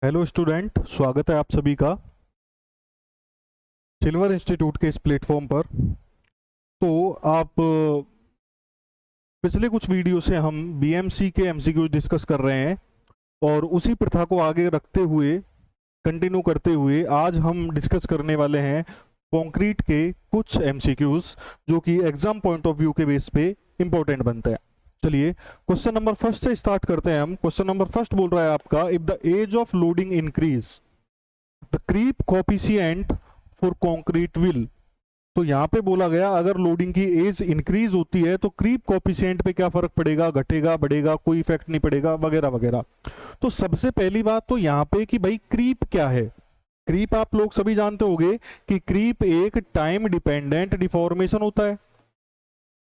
Hello student, स्वागत है आप सभी का सिल्वर इंस्टीट्यूट के इस प्लेटफॉर्म पर। तो आप पिछले कुछ वीडियो से हम बीएमसी के एमसीक्यूज डिस्कस कर रहे हैं और उसी प्रथा को आगे रखते हुए कंटिन्यू करते हुए आज हम डिस्कस करने वाले हैं कंक्रीट के कुछ एमसीक्यूज जो कि एग्जाम पॉइंट ऑफ व्यू के बेस पे इंपॉर्टेंट बनते हैं। चलिए क्वेश्चन नंबर फर्स्ट से स्टार्ट करते हैं हम। क्वेश्चन नंबर फर्स्ट बोल रहा है आपका, if the age of loading increase the creep coefficient for concrete will. तो यहां पे बोला गया अगर लोडिंग की एज इंक्रीज होती है तो क्रीप कोफिशिएंट पे क्या फर्क पड़ेगा, घटेगा बढ़ेगा, कोई इफेक्ट नहीं पड़ेगा वगैरह वगैरह। तो सबसे पहली बात तो यहां पे कि भाई क्रीप क्या है। क्रीप आप लोग सभी जानते होंगे कि क्रीप एक टाइम डिपेंडेंट डिफॉर्मेशन होता है।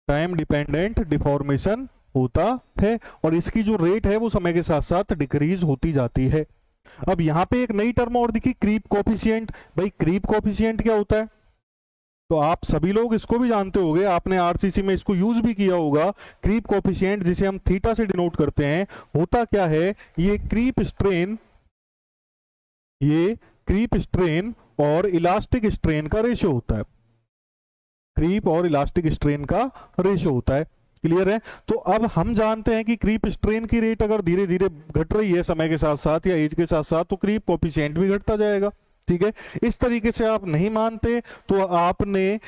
टाइम डिपेंडेंट डिफॉर्मेशन होता है और इसकी जो रेट है वो समय के साथ साथ डिक्रीज होती जाती है। अब यहां पे एक नई टर्म और दिखी, क्रीप कोफिशिएंट। भाई क्रीप कोफिशिएंट क्या होता है? तो आप सभी लोग इसको भी जानते होंगे, आपने आरसीसी में इसको यूज भी किया होगा। क्रीप कोफिशिएंट जिसे हम थीटा से डिनोट करते हैं, होता क्या है, ये क्रीप स्ट्रेन और इलास्टिक स्ट्रेन का रेशियो होता है। क्रीप और इलास्टिक स्ट्रेन का रेशियो होता है। क्लियर है? तो अब हम जानते हैं कि क्रीप स्ट्रेन की रेट अगर धीरे धीरे घट रही है समय के साथ साथ या एज के साथ साथ, तो क्रीप कोफिशिएंट भी घटता जाएगा। ठीक है, इस तरीके से आप नहीं मानते तो आपने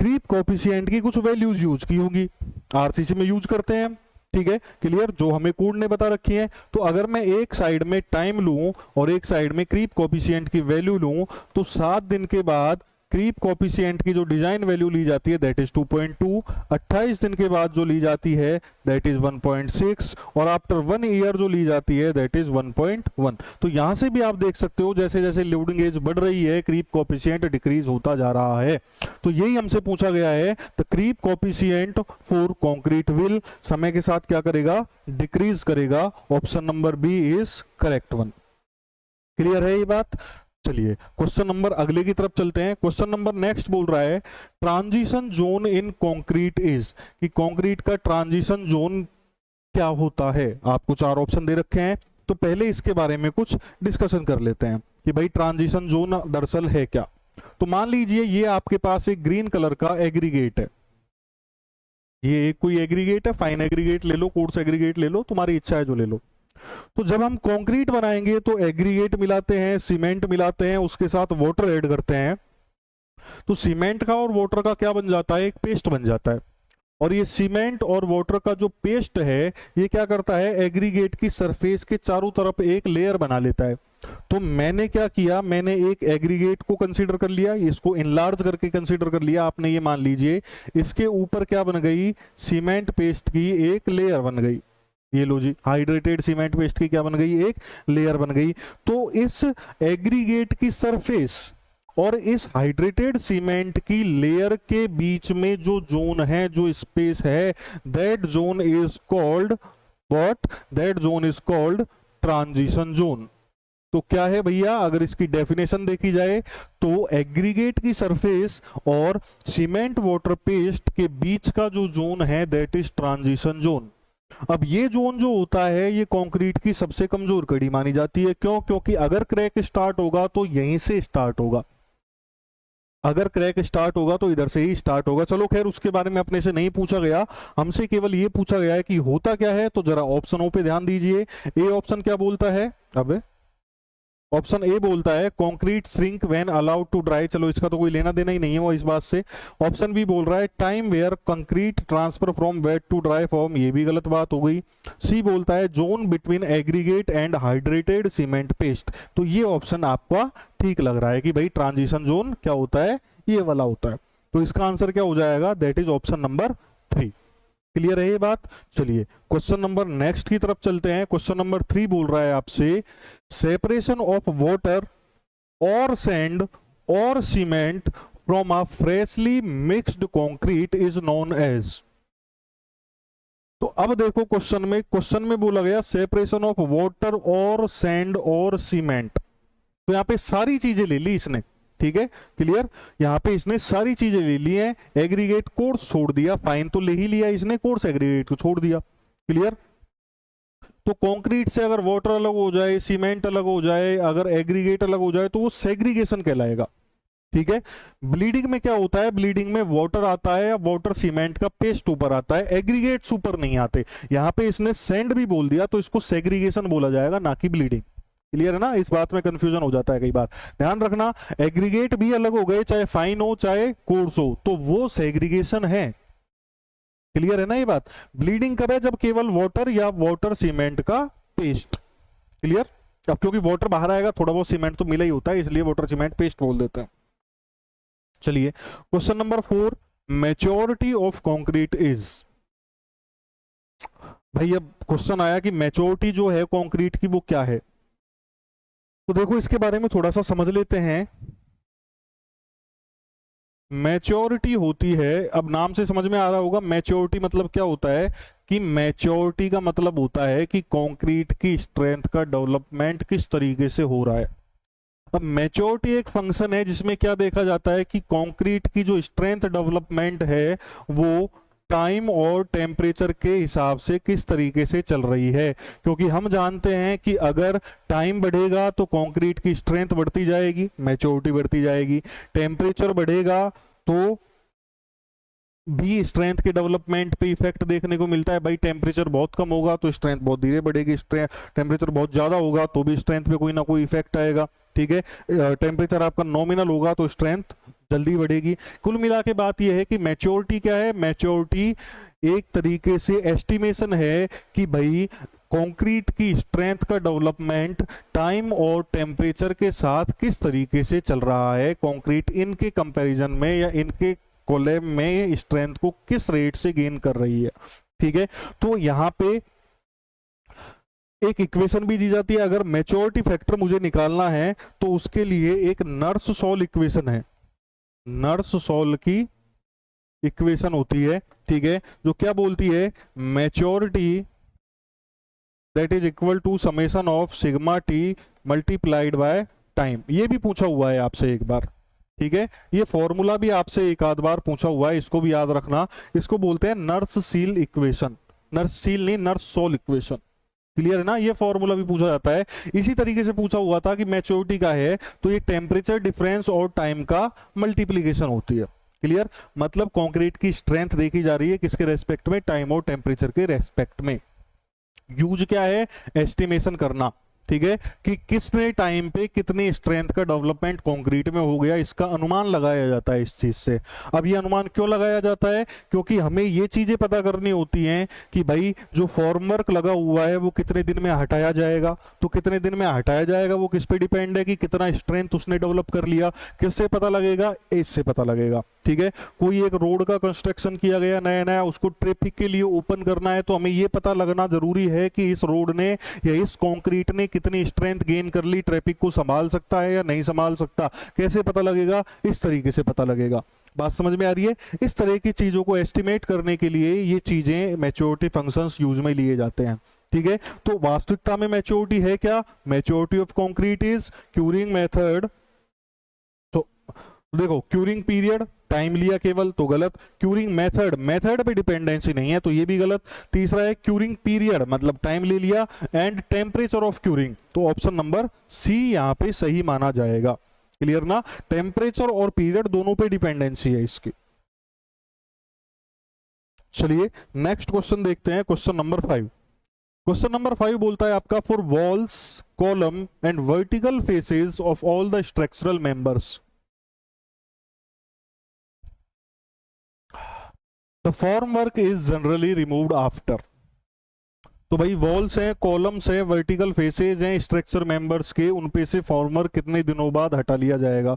क्रीप कोफिशिएंट की कुछ वैल्यूज यूज की होंगी, आरसीसी में यूज करते हैं। ठीक है, क्लियर, जो हमें कोड ने बता रखी है। तो अगर मैं एक साइड में टाइम लूं और एक साइड में क्रीप कोफिशिएंट की वैल्यू लूं, तो 7 दिन के बाद क्रीप कोफिशिएंट की जो डिजाइन वैल्यू ली जाती है दैट इज 2.2, 28 दिन के बाद जो ली जाती है दैट इज 1.6 और आफ्टर 1 ईयर जो ली जाती है दैट इज 1.1। तो यहां से भी आप देख सकते हो जैसे जैसे लोडिंग एज बढ़ रही है क्रीप कोफिशिएंट डिक्रीज होता जा रहा है। तो यही हमसे पूछा गया है, the creep coefficient for concrete will समय के साथ क्या करेगा, डिक्रीज करेगा। Option number B is correct one. Clear है ये बात? चलिए क्वेश्चन नंबर अगले की तरफ चलते हैं। क्वेश्चन नंबर नेक्स्ट बोल रहा है, transition zone in concrete is, कि कंक्रीट का ट्रांजिशन जोन क्या होता है। आपको 4 ऑप्शन दे रखे हैं, तो पहले इसके बारे में कुछ डिस्कशन कर लेते हैं कि भाई ट्रांजिशन जोन दरअसल है क्या। तो मान लीजिए ये आपके पास एक ग्रीन कलर का एग्रीगेट है, ये एक कोई एग्रीगेट है, फाइन एग्रीगेट ले लो, कोर्स एग्रीगेट ले लो, तुम्हारी इच्छा है जो ले लो। तो जब हम कंक्रीट बनाएंगे तो एग्रीगेट मिलाते हैं, सीमेंट मिलाते हैं, उसके साथ वाटर ऐड करते हैं। तो सीमेंट का और वाटर का क्या बन जाता है, एक पेस्ट बन जाता है। और ये सीमेंट और वाटर का जो पेस्ट है ये क्या करता है, एग्रीगेट की सरफेस के चारों तरफ एक लेयर बना लेता है। तो मैंने क्या किया, मैंने एक एग्रीगेट को कंसीडर कर लिया, इसको इनलार्ज करके कंसीडर कर लिया आपने। ये मान लीजिए इसके ऊपर क्या बन गई, सीमेंट पेस्ट की एक लेयर बन गई। ये लो जी, हाइड्रेटेड सीमेंट पेस्ट की क्या बन गई, एक लेयर बन गई। तो इस एग्रीगेट की सरफेस और इस हाइड्रेटेड सीमेंट की लेयर के बीच में जो जोन है, जो स्पेस है, that zone is called what, that zone is called transition zone. तो क्या है भैया, अगर इसकी डेफिनेशन देखी जाए तो एग्रीगेट की सरफेस और सीमेंट वाटर पेस्ट के बीच का जो जोन है दैट इज ट्रांजिशन जोन। अब ये जोन जो होता है ये कंक्रीट की सबसे कमजोर कड़ी मानी जाती है। क्यों? क्योंकि अगर क्रैक स्टार्ट होगा तो यहीं से स्टार्ट होगा, अगर क्रैक स्टार्ट होगा तो इधर से ही स्टार्ट होगा। चलो खैर उसके बारे में अपने से नहीं पूछा गया, हमसे केवल ये पूछा गया है कि होता क्या है। तो जरा ऑप्शनों पे ध्यान दीजिए। ए ऑप्शन क्या बोलता है, अब ऑप्शन ए बोलता है concrete shrink when allowed to dry. चलो इसका तो कोई लेना देना ही नहीं है वो इस बात से। ऑप्शन बी बोल रहा है time where concrete transfer from wet to dry form, ये भी गलत बात हो गई। सी बोलता है zone between aggregate and hydrated cement paste. तो ये ऑप्शन आपका ठीक लग रहा है कि भाई ट्रांजिशन जोन क्या होता है, ये वाला होता है। तो इसका आंसर क्या हो जाएगा, that is option number 3। Clear है ये बात? चलिए क्वेश्चन नंबर नेक्स्ट की तरफ चलते हैं। क्वेश्चन नंबर 3 बोल रहा है आपसे, सेपरेशन ऑफ वाटर और सैंड और cement from a freshly mixed concrete is known as. तो अब देखो क्वेश्चन में बोला गया सेपरेशन ऑफ वाटर और सैंड और सीमेंट। तो यहां पे सारी चीजें ले ली इसने, ठीक है, क्लियर। यहां पे इसने सारी चीजें ले ली हैं, एग्रीगेट कोर्स छोड़ दिया, फाइन तो ले ही लिया इसने, कोर्स एग्रीगेट को छोड़ दिया। क्लियर? तो कंक्रीट से अगर वाटर अलग हो जाए, सीमेंट अलग हो जाए, अगर एग्रीगेट अलग हो जाए तो वो सेग्रीगेशन कहलाएगा। ठीक है। ब्लीडिंग में क्या होता है, ब्लीडिंग में वाटर आता है या वाटर सीमेंट का पेस्ट ऊपर आता है, एग्रीगेट्स ऊपर नहीं आते। यहां पे इसने सैंड भी बोल दिया तो इसको सेग्रीगेशन बोला जाएगा, ना कि ब्लीडिंग। क्लियर है ना, इस बात में कंफ्यूजन हो जाता है कई बार। ध्यान रखना, एग्रीगेट भी अलग हो गए, चाहे फाइन हो चाहे कोर्स हो, तो वो सेग्रीगेशन है। क्लियर है ना ये बात। ब्लीडिंग कब है, जब केवल वाटर या वाटर सीमेंट का पेस्ट। क्लियर। अब क्योंकि वाटर बाहर आएगा, थोड़ा बहुत सीमेंट तो मिला ही होता है, इसलिए वाटर सीमेंट पेस्ट बोल देते हैं। चलिए question number 4, maturity of concrete is. भाई अब क्वेश्चन आया कि मैच्योरिटी जो है कंक्रीट की वो क्या है। तो देखो इसके बारे में थोड़ा सा समझ लेते हैं। मैच्योरिटी होती है, अब नाम से समझ में आ रहा होगा, मैच्योरिटी मतलब क्या होता है कि मैच्योरिटी का मतलब होता है कि कंक्रीट की स्ट्रेंथ का डेवलपमेंट किस तरीके से हो रहा है। अब मैच्योरिटी एक फंक्शन है जिसमें क्या देखा जाता है कि कंक्रीट की जो स्ट्रेंथ डेवलपमेंट है वो टाइम और टेम्परेचर के हिसाब से किस तरीके से चल रही है। क्योंकि हम जानते हैं कि अगर टाइम बढ़ेगा तो कंक्रीट की स्ट्रेंथ बढ़ती जाएगी, मैच्योरिटी बढ़ती जाएगी। टेम्परेचर बढ़ेगा तो भी स्ट्रेंथ के डेवलपमेंट पे इफेक्ट देखने को मिलता है। भाई टेम्परेचर बहुत कम होगा तो स्ट्रेंथ बहुत धीरे बढ़ेगी, टेम्परेचर बहुत ज्यादा होगा तो भी स्ट्रेंथ पे कोई ना कोई इफेक्ट आएगा। ठीक है। टेम्परेचर आपका नॉमिनल होगा तो स्ट्रेंथ जल्दी बढ़ेगी। कुल मिला के बात यह है कि मैच्योरिटी क्या है, मैच्योरिटी एक तरीके से एस्टिमेशन है कि भाई कंक्रीट की स्ट्रेंथ का डेवलपमेंट टाइम और टेम्परेचर के साथ किस तरीके से चल रहा है, कंक्रीट इनके कंपैरिजन में या इनके कोलैब में स्ट्रेंथ को किस रेट से गेन कर रही है। ठीक है। तो यहां पे एक इक्वेशन भी दी जाती है, अगर मैच्योरिटी फैक्टर मुझे निकालना है तो उसके लिए एक नर्स-सॉल इक्वेशन है, नर्स-सॉल की इक्वेशन होती है। ठीक है। जो क्या बोलती है, maturity that is equal to summation of sigma T multiplied by time. ये भी पूछा हुआ है आपसे एक बार। ठीक है। ये फॉर्मूला भी आपसे एक आध बार पूछा हुआ है, इसको भी याद रखना। इसको बोलते हैं नर्स-सील इक्वेशन, नर्स-सील नहीं, नर्स-सॉल इक्वेशन। क्लियर है ना, ये फॉर्मूला भी पूछा जाता है। इसी तरीके से पूछा हुआ था कि मैच्योरिटी का है तो ये टेम्परेचर डिफरेंस और टाइम का मल्टीप्लीकेशन होती है। क्लियर। मतलब कंक्रीट की स्ट्रेंथ देखी जा रही है किसके रेस्पेक्ट में, टाइम और टेम्परेचर के रेस्पेक्ट में। यूज क्या है, एस्टिमेशन करना। ठीक है, कि किसने टाइम पे कितनी स्ट्रेंथ का डेवलपमेंट कंक्रीट में हो गया, इसका अनुमान लगाया जाता है इस चीज से। अब ये अनुमान क्यों लगाया जाता है, क्योंकि हमें ये चीजें पता करनी होती हैं कि भाई जो फॉर्मवर्क लगा हुआ है वो कितने दिन में हटाया जाएगा। तो कितने दिन में हटाया जाएगा वो किस पे डिपेंड है कि कितना स्ट्रेंथ उसने डेवलप कर लिया। किससे पता लगेगा, इससे पता लगेगा। ठीक है। कोई एक रोड का कंस्ट्रक्शन किया गया नया नया, उसको ट्रैफिक के लिए ओपन करना है, तो हमें ये पता लगना जरूरी है कि इस रोड ने या इस कंक्रीट ने कितनी स्ट्रेंथ गेन कर ली, ट्रैफिक को संभाल सकता है या नहीं संभाल सकता। कैसे पता लगेगा, इस तरीके से पता लगेगा। बात समझ में आ रही है। इस तरह की चीजों को एस्टिमेट करने के लिए ये चीजें मैच्योरिटी फंक्शंस यूज में लिए जाते हैं। ठीक है। तो वास्तविकता में मैच्योरिटी है क्या, maturity of concrete is curing method. तो देखो, क्यूरिंग पीरियड टाइम लिया केवल तो गलत, क्यूरिंग मेथड, मेथड पे डिपेंडेंसी नहीं है तो ये भी गलत। तीसरा है क्यूरिंग पीरियड, मतलब टाइम ले लिया, एंड टेम्परेचर ऑफ क्यूरिंग, तो ऑप्शन नंबर सी यहां पे सही माना जाएगा। क्लियर ना, टेम्परेचर और पीरियड दोनों पे डिपेंडेंसी है इसकी। चलिए नेक्स्ट क्वेश्चन देखते हैं, क्वेश्चन नंबर 5। क्वेश्चन नंबर 5 बोलता है आपका, for walls, column and vertical faces of all the structural members the formwork is generally removed after. तो भाई वॉल्स हैं, कॉलम्स हैं, वर्टिकल फेसेज हैं स्ट्रक्चर मेंबर्स के, उन पे से फॉर्मवर्क कितने दिनों बाद हटा लिया जाएगा।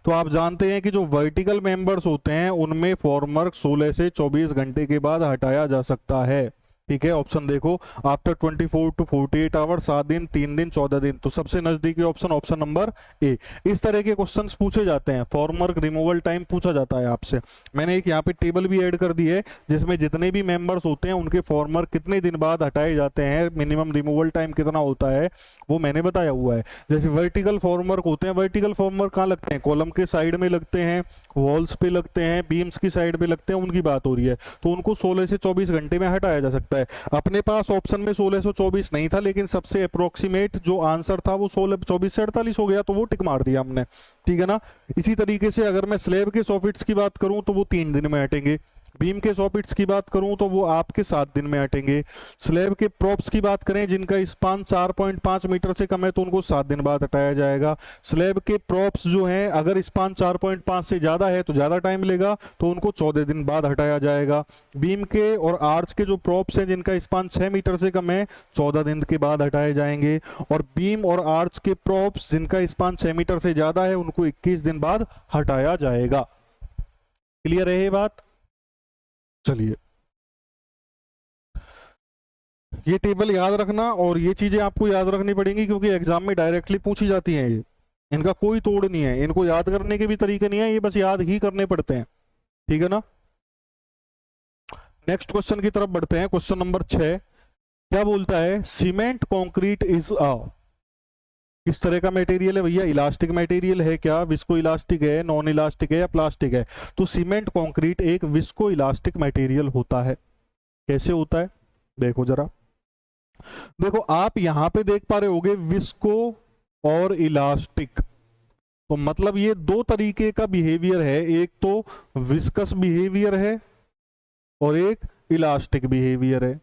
तो आप जानते हैं कि जो वर्टिकल मेंबर्स होते हैं उनमें फॉर्मवर्क 16 से 24 घंटे के बाद हटाया जा सकता है। ठीक है। ऑप्शन देखो, आफ्टर 24 to 48 आवर्स, 7 दिन, 3 दिन, 14 दिन। तो सबसे नजदीकी ऑप्शन, ऑप्शन नंबर ए। इस तरह के क्वेश्चंस पूछे जाते हैं, फॉर्मवर्क रिमूवल टाइम पूछा जाता है आपसे। मैंने एक यहाँ पे टेबल भी ऐड कर दी है जिसमें जितने भी मेंबर्स होते हैं उनके फॉर्मवर्क कितने दिन बाद हटाए जाते हैं, मिनिमम रिमूवल टाइम कितना होता है वो मैंने बताया हुआ है। जैसे वर्टिकल फॉर्मवर्क होते हैं, वर्टिकल फॉर्मवर्क कहाँ लगते हैं, कॉलम के साइड में लगते हैं, वॉल्स पे लगते हैं, बीम्स की साइड पे लगते हैं, उनकी बात हो रही है। तो उनको 16 से 24 घंटे में हटाया जा सकता है। सकता है। अपने पास ऑप्शन में 1624 नहीं था, लेकिन सबसे अप्रोक्सीमेट जो आंसर था वो 24 से 48 हो गया, तो वो टिक मार दिया हमने, ठीक है ना। इसी तरीके से अगर मैं स्लैब के सॉफिट्स की बात करूं तो वो 3 दिन में हटेंगे। बीम के सॉफिट्स की बात करूं तो वो आपके 7 दिन में हटेंगे। स्लैब के प्रॉप्स की बात करें जिनका स्पान 4.5 मीटर से कम है तो उनको 7 दिन बाद हटाया जाएगा। स्लैब के प्रॉप्स जो हैं अगर स्पान 4.5 से ज्यादा है तो ज्यादा टाइम लेगा, तो उनको 14 दिन बाद हटाया जाएगा। बीम के और आर्च के जो प्रॉप्स हैं जिनका स्पान 6 मीटर से कम है 14 दिन के बाद हटाए जाएंगे। और बीम और आर्च के प्रॉप्स जिनका स्पान 6 मीटर से ज्यादा है उनको 21 दिन बाद हटाया जाएगा। क्लियर है ये बात? चलिए, ये टेबल याद रखना और ये चीजें आपको याद रखनी पड़ेंगी क्योंकि एग्जाम में डायरेक्टली पूछी जाती हैं। ये इनका कोई तोड़ नहीं है, इनको याद करने के भी तरीके नहीं है, ये बस याद ही करने पड़ते हैं, ठीक है ना। नेक्स्ट क्वेश्चन की तरफ बढ़ते हैं। क्वेश्चन नंबर 6 क्या बोलता है? सीमेंट कंक्रीट इज अ, किस तरह का मटेरियल है भैया? इलास्टिक मटेरियल है क्या? विस्को इलास्टिक है, नॉन इलास्टिक है या प्लास्टिक है? तो सीमेंट कंक्रीट एक विस्को इलास्टिक मटेरियल होता है। कैसे होता है देखो जरा। देखो आप यहां पे देख पा रहे होगे विस्को और इलास्टिक, तो मतलब ये दो तरीके का बिहेवियर है, एक तो विस्कस बिहेवियर है और एक इलास्टिक बिहेवियर है,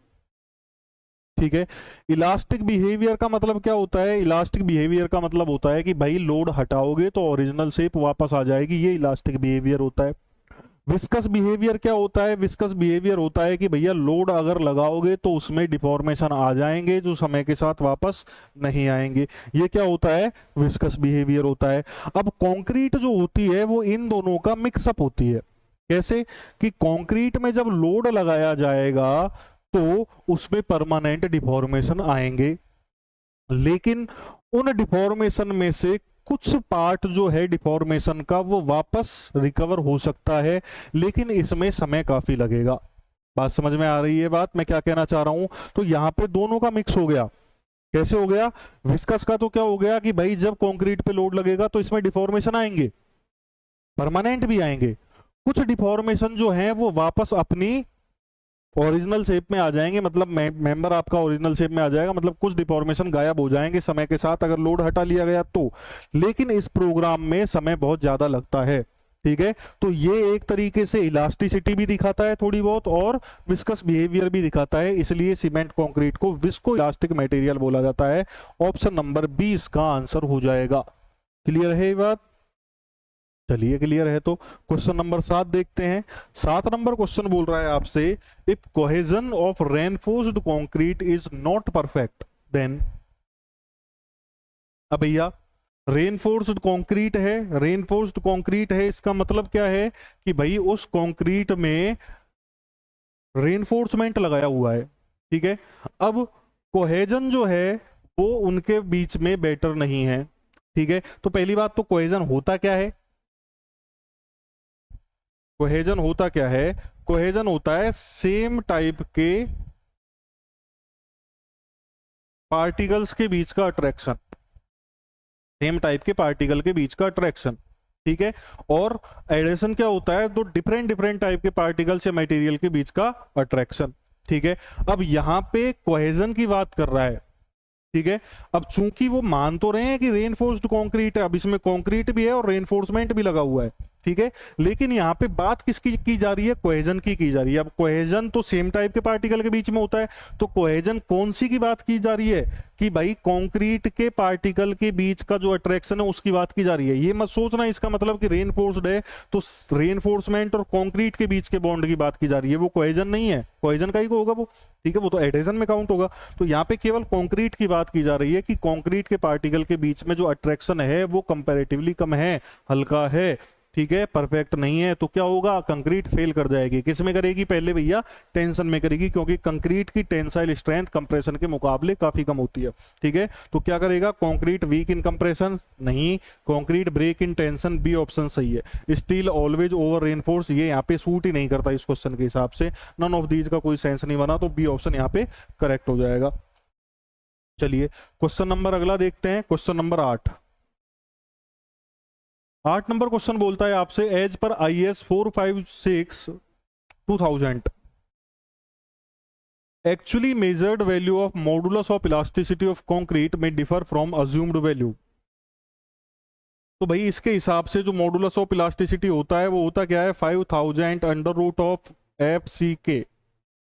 ठीक है। इलास्टिक बिहेवियर का मतलब क्या होता है? इलास्टिक बिहेवियर का मतलब होता है कि भाई लोड हटाओगे तो ओरिजिनल शेप वापस आ जाएगी, ये इलास्टिक बिहेवियर होता है। विस्कस बिहेवियर क्या होता है? विस्कस बिहेवियर होता है कि भैया लोड अगर लगाओगे तो उसमें डिफॉर्मेशन आ जाएंगे जो समय के साथ वापस नहीं आएंगे, ये क्या होता है? विस्कस बिहेवियर होता है। अब कंक्रीट जो होती है वो इन दोनों का मिक्सअप होती है। कैसे? कि कंक्रीट में जब लोड लगाया जाएगा तो उसमें परमानेंट डिफॉर्मेशन आएंगे, लेकिन उन डिफॉर्मेशन में से कुछ पार्ट जो है डिफॉर्मेशन का वो वापस रिकवर हो सकता है, लेकिन इसमें समय काफी लगेगा। बात समझ में आ रही है? बात मैं क्या कहना चाह रहा हूं? तो यहां पे दोनों का मिक्स हो गया। कैसे हो गया? विस्कस का तो क्या हो गया कि भाई जब कंक्रीट पे लोड लगेगा तो इसमें डिफॉर्मेशन आएंगे, परमानेंट भी आएंगे। कुछ डिफॉर्मेशन जो है वो वापस अपनी ओरिजिनल शेप में आ जाएंगे, मतलब मेंबर आपका ओरिजिनल शेप में आ जाएगा, मतलब कुछ डिफॉर्मेशन गायब हो जाएंगे समय के साथ अगर लोड हटा लिया गया तो। लेकिन इस प्रोग्राम में समय बहुत ज्यादा लगता है, ठीक है। तो ये एक तरीके से इलास्टिसिटी भी दिखाता है थोड़ी बहुत और विस्कस बिहेवियर भी दिखाता है, इसलिए सीमेंट कंक्रीट को विस्को इलास्टिक मटेरियल बोला जाता है। ऑप्शन नंबर 20 का आंसर हो जाएगा। क्लियर है ये बात? चलिए क्लियर है तो क्वेश्चन नंबर 7 देखते हैं। 7 नंबर क्वेश्चन बोल रहा है आपसे, if cohesion of reinforced concrete is not perfect then. अब भैया रेनफोर्स्ड कंक्रीट है, रेनफोर्स्ड कंक्रीट है, इसका मतलब क्या है कि भाई उस कंक्रीट में रेनफोर्समेंट लगाया हुआ है, ठीक है। अब कोहेजन जो है वो उनके बीच में बेटर नहीं है, ठीक है। तो पहली बात तो कोहेजन होता क्या है? कोहेजन होता क्या है? कोहेजन होता है सेम टाइप के पार्टिकल्स के बीच का अट्रैक्शन, सेम टाइप के पार्टिकल के बीच का अट्रैक्शन, ठीक है। और एडिशन क्या होता है? तो डिफरेंट डिफरेंट टाइप के पार्टिकल्स या मटेरियल के बीच का अट्रैक्शन, ठीक है। अब यहां पे कोहेजन की बात कर रहा है, ठीक है। अब चूंकि वो मान तो रहे हैं कि रेनफोर्स्ड कंक्रीट है, अब इसमें कंक्रीट भी है और रेनफोर्समेंट भी लगा हुआ है, ठीक है। लेकिन यहाँ पे बात किसकी की जा रही है? कोहेजन की जा रही है। अब कोहेजन तो सेम टाइप के पार्टिकल के बीच में होता है, तो कोहेजन कौन सी की बात की जा रही है? कि भाई कंक्रीट के पार्टिकल के बीच का जो अट्रैक्शन है उसकी बात की जा रही है। ये मत सोचना इसका मतलब कि रेनफोर्स्ड है तो रेनफोर्समेंट और कंक्रीट के बीच के बॉन्ड की बात की जा रही है, वो कोहेजन नहीं है। कोहेजन का ही को होगा वो, ठीक है, वो तो एडेशन में काउंट होगा। तो यहाँ पे केवल कंक्रीट की बात की जा रही है कि कंक्रीट के पार्टिकल के बीच में जो अट्रैक्शन है वो कंपैरेटिवली कम है, हल्का है, ठीक है, परफेक्ट नहीं है। तो क्या होगा? कंक्रीट फेल कर जाएगी। किस में करेगी? पहले भैया टेंशन में करेगी, क्योंकि कंक्रीट की टेंसाइल स्ट्रेंथ कंप्रेशन के मुकाबले काफी कम होती है, ठीक है। तो क्या करेगा? कंक्रीट वीक इन कंप्रेशन नहीं, concrete break in tension, B option सही है। स्टील ऑलवेज ओवर रेनफोर्स, ये यहाँ पे सूट ही नहीं करता इस क्वेश्चन के हिसाब से, नन ऑफ दीज का कोई सेंस नहीं बना, तो बी ऑप्शन यहाँ पे करेक्ट हो जाएगा। चलिए क्वेश्चन नंबर अगला देखते हैं, क्वेश्चन नंबर 8। 8 नंबर क्वेश्चन बोलता है आपसे, as per IS 456/2000 actually measured value of modulus of elasticity of concrete may differ from assumed value. तो भाई इसके हिसाब से जो मॉडुलस ऑफ इलास्टिसिटी होता है वो होता क्या है, 5000 under root of F C K.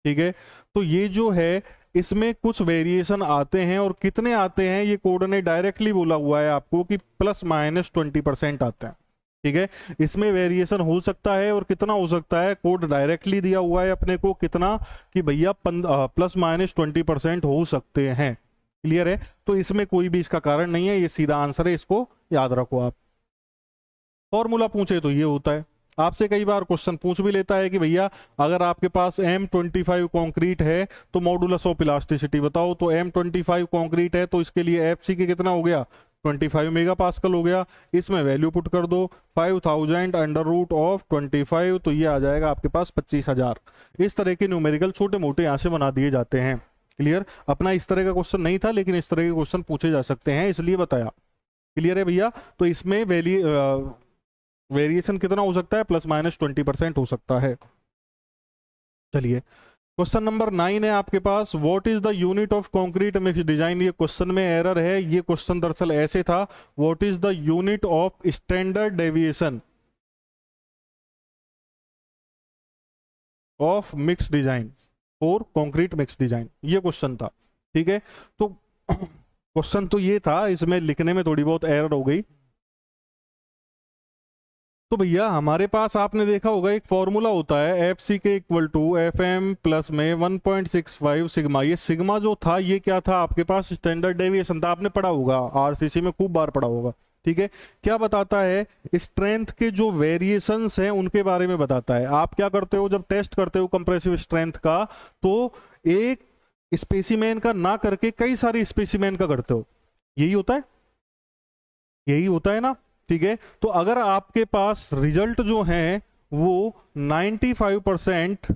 ठीक है, तो ये जो है इसमें कुछ वेरिएशन आते हैं, और कितने आते हैं ये कोड ने डायरेक्टली बोला हुआ है आपको कि ±20% आते हैं। ठीक है, इसमें वेरिएशन हो सकता है, और कितना हो सकता है, कोड डायरेक्टली दिया हुआ है अपने को कितना, कि भैया ±20% हो सकते हैं। क्लियर है, तो इसमें कोई भी इसका कारण नहीं है, ये सीधा आंसर है, इसको याद रखो आप। फॉर्मूला पूछे तो ये होता है, आपसे कई बार क्वेश्चन पूछ भी लेता है कि भैया अगर आपके पास M25 कंक्रीट है तो मॉडुलस ऑफ इलास्टिसिटी बताओ। तो M25 कंक्रीट है तो इसके लिए एफ सी के कितना हो गया, 25 मेगा पास्कल हो गया। इसमें वैल्यू पुट कर दो 5000 अंडर रूट ऑफ 25, तो ये आ जाएगा आपके पास 25,000। इस तरह के न्यूमेरिकल छोटे मोटे यहाँ से बना दिए जाते हैं। क्लियर, अपना इस तरह का क्वेश्चन नहीं था, लेकिन इस तरह के क्वेश्चन पूछे जा सकते हैं, इसलिए बताया। क्लियर है भैया, तो इसमें वेरिएशन कितना हो सकता है, ±20% हो सकता है। चलिए, क्वेश्चन नंबर 9 है आपके पास, what is the unit of concrete mix design. ये क्वेश्चन में एरर है, ये क्वेश्चन दरअसल ऐसे था, what is the unit of standard deviation of mix design for concrete mix design, ये क्वेश्चन था। ठीक है, तो क्वेश्चन तो ये था, इसमें लिखने में थोड़ी बहुत एरर हो गई। तो भैया हमारे पास आपने देखा होगा एक फॉर्मूला होता है, F C K equal to F M plus में 1.65 सिग्मा। ये सिग्मा जो था ये क्या था आपके पास, स्टैंडर्ड डेविएशन था, आपने पढ़ा होगा आरसीसी में, खूब बार पढ़ा होगा। ठीक है, क्या बताता है, स्ट्रेंथ के जो वेरिएशंस हैं उनके बारे में बताता है। आप क्या करते हो जब टेस्ट करते हो कंप्रेसिव स्ट्रेंथ का, तो एक स्पेसिमेन का ना करके कई सारे स्पेसिमेन का करते हो, यही होता है, यही होता है ना। ठीक है, तो अगर आपके पास रिजल्ट जो है वो 95%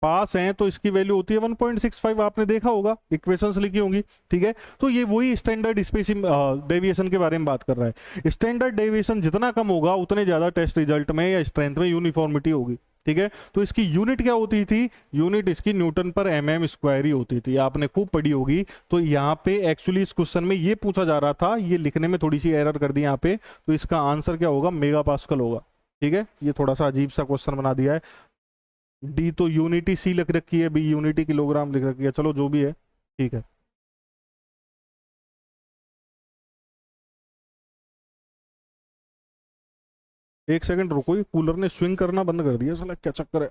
पास हैं तो इसकी वैल्यू होती है 1.65, आपने देखा होगा, इक्वेशंस लिखी होंगी। ठीक है, तो ये वही स्टैंडर्ड डेविएशन के बारे में बात कर रहा है। स्टैंडर्ड डेविएशन जितना कम होगा उतने ज्यादा टेस्ट रिजल्ट में या स्ट्रेंथ में यूनिफॉर्मिटी होगी। ठीक है, तो इसकी यूनिट क्या होती थी, यूनिट इसकी न्यूटन पर mm स्क्वायर ही होती थी, आपने खूब पढ़ी होगी। तो यहाँ पे एक्चुअली इस क्वेश्चन में ये पूछा जा रहा था, ये लिखने में थोड़ी सी एरर कर दी यहाँ पे, तो इसका आंसर क्या होगा, मेगा पास्कल होगा। ठीक है, ये थोड़ा सा अजीब सा क्वेश्चन बना दिया है। डी तो यूनिटी, सी लिख रखी है, बी यूनिटी किलोग्राम लिख रखी है, चलो जो भी है ठीक है। एक सेकंड रुको, ये कूलर ने स्विंग करना बंद कर दिया, साला क्या चक्कर है।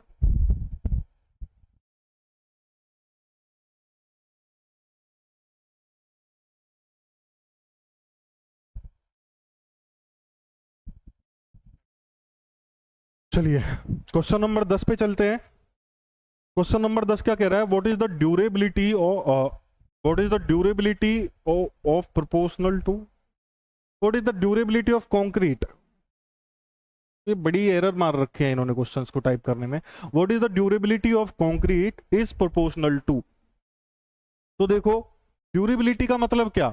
चलिए क्वेश्चन नंबर 10 पे चलते हैं। क्वेश्चन नंबर 10 क्या कह रहा है, what is the durability what is the durability of proportional to, what is the durability of concrete. ये बड़ी एरर मार रखे हैं इन्होंने क्वेश्चंस को टाइप करने में। What is the durability of concrete is proportional to. तो देखो, ड्यूरेबिलिटी का मतलब क्या,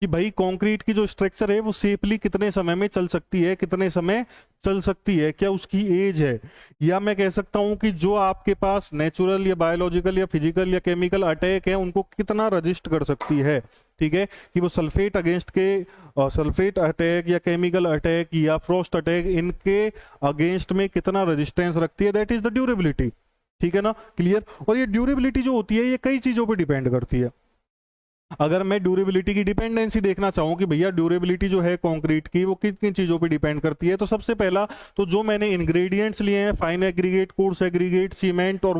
कि भाई कंक्रीट की जो स्ट्रक्चर है वो सेफली कितने समय में चल सकती है, कितने समय चल सकती है, क्या उसकी एज है। या मैं कह सकता हूं कि जो आपके पास नेचुरल या बायोलॉजिकल या फिजिकल या केमिकल अटैक है उनको कितना रजिस्ट कर सकती है। ठीक है, कि वो सल्फेट अगेंस्ट के सल्फेट अटैक या केमिकल अटैक या फ्रोस्ट अटैक, इनके अगेंस्ट में कितना रेजिस्टेंस रखती है, दैट इज द ड्यूरेबिलिटी। ठीक है ना, क्लियर। और ये ड्यूरेबिलिटी जो होती है ये कई चीजों पर डिपेंड करती है। अगर मैं ड्यूरेबिलिटी की डिपेंडेंसी देखना चाहूं कि भैया ड्यूरेबिलिटी जो है कंक्रीट की वो किन किन चीजों पे डिपेंड करती है, तो सबसे पहला तो जो मैंने इंग्रेडिएंट्स लिए हैं, fine aggregate, coarse aggregate, cement और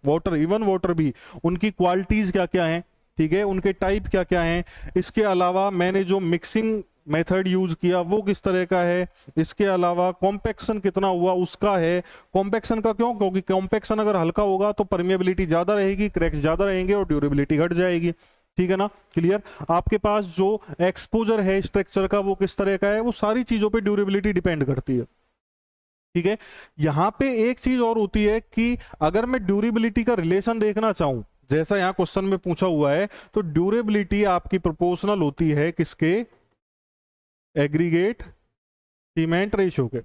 वाटर इवन वाटर भी, उनकी क्वालिटीज क्या क्या हैं, ठीक है, उनके टाइप क्या क्या हैं। इसके अलावा मैंने जो मिक्सिंग मेथड यूज किया वो किस तरह का है। इसके अलावा कॉम्पेक्शन कितना हुआ उसका है। कॉम्पेक्शन का क्यों, क्योंकि कॉम्पेक्शन अगर हल्का होगा तो परमिएबिलिटी ज्यादा रहेगी, क्रैक्स ज्यादा रहेंगे और ड्यूरेबिलिटी घट जाएगी। ठीक है ना, क्लियर। आपके पास जो एक्सपोजर है स्ट्रक्चर का वो किस तरह का है, वो सारी चीजों पे ड्यूरेबिलिटी डिपेंड करती है। ठीक है, यहां पे एक चीज और होती है कि अगर मैं ड्यूरेबिलिटी का रिलेशन देखना चाहूं, जैसा यहां क्वेश्चन में पूछा हुआ है, तो ड्यूरेबिलिटी आपकी प्रोपोर्शनल होती है किसके, एग्रीगेट सीमेंट रेशियो के।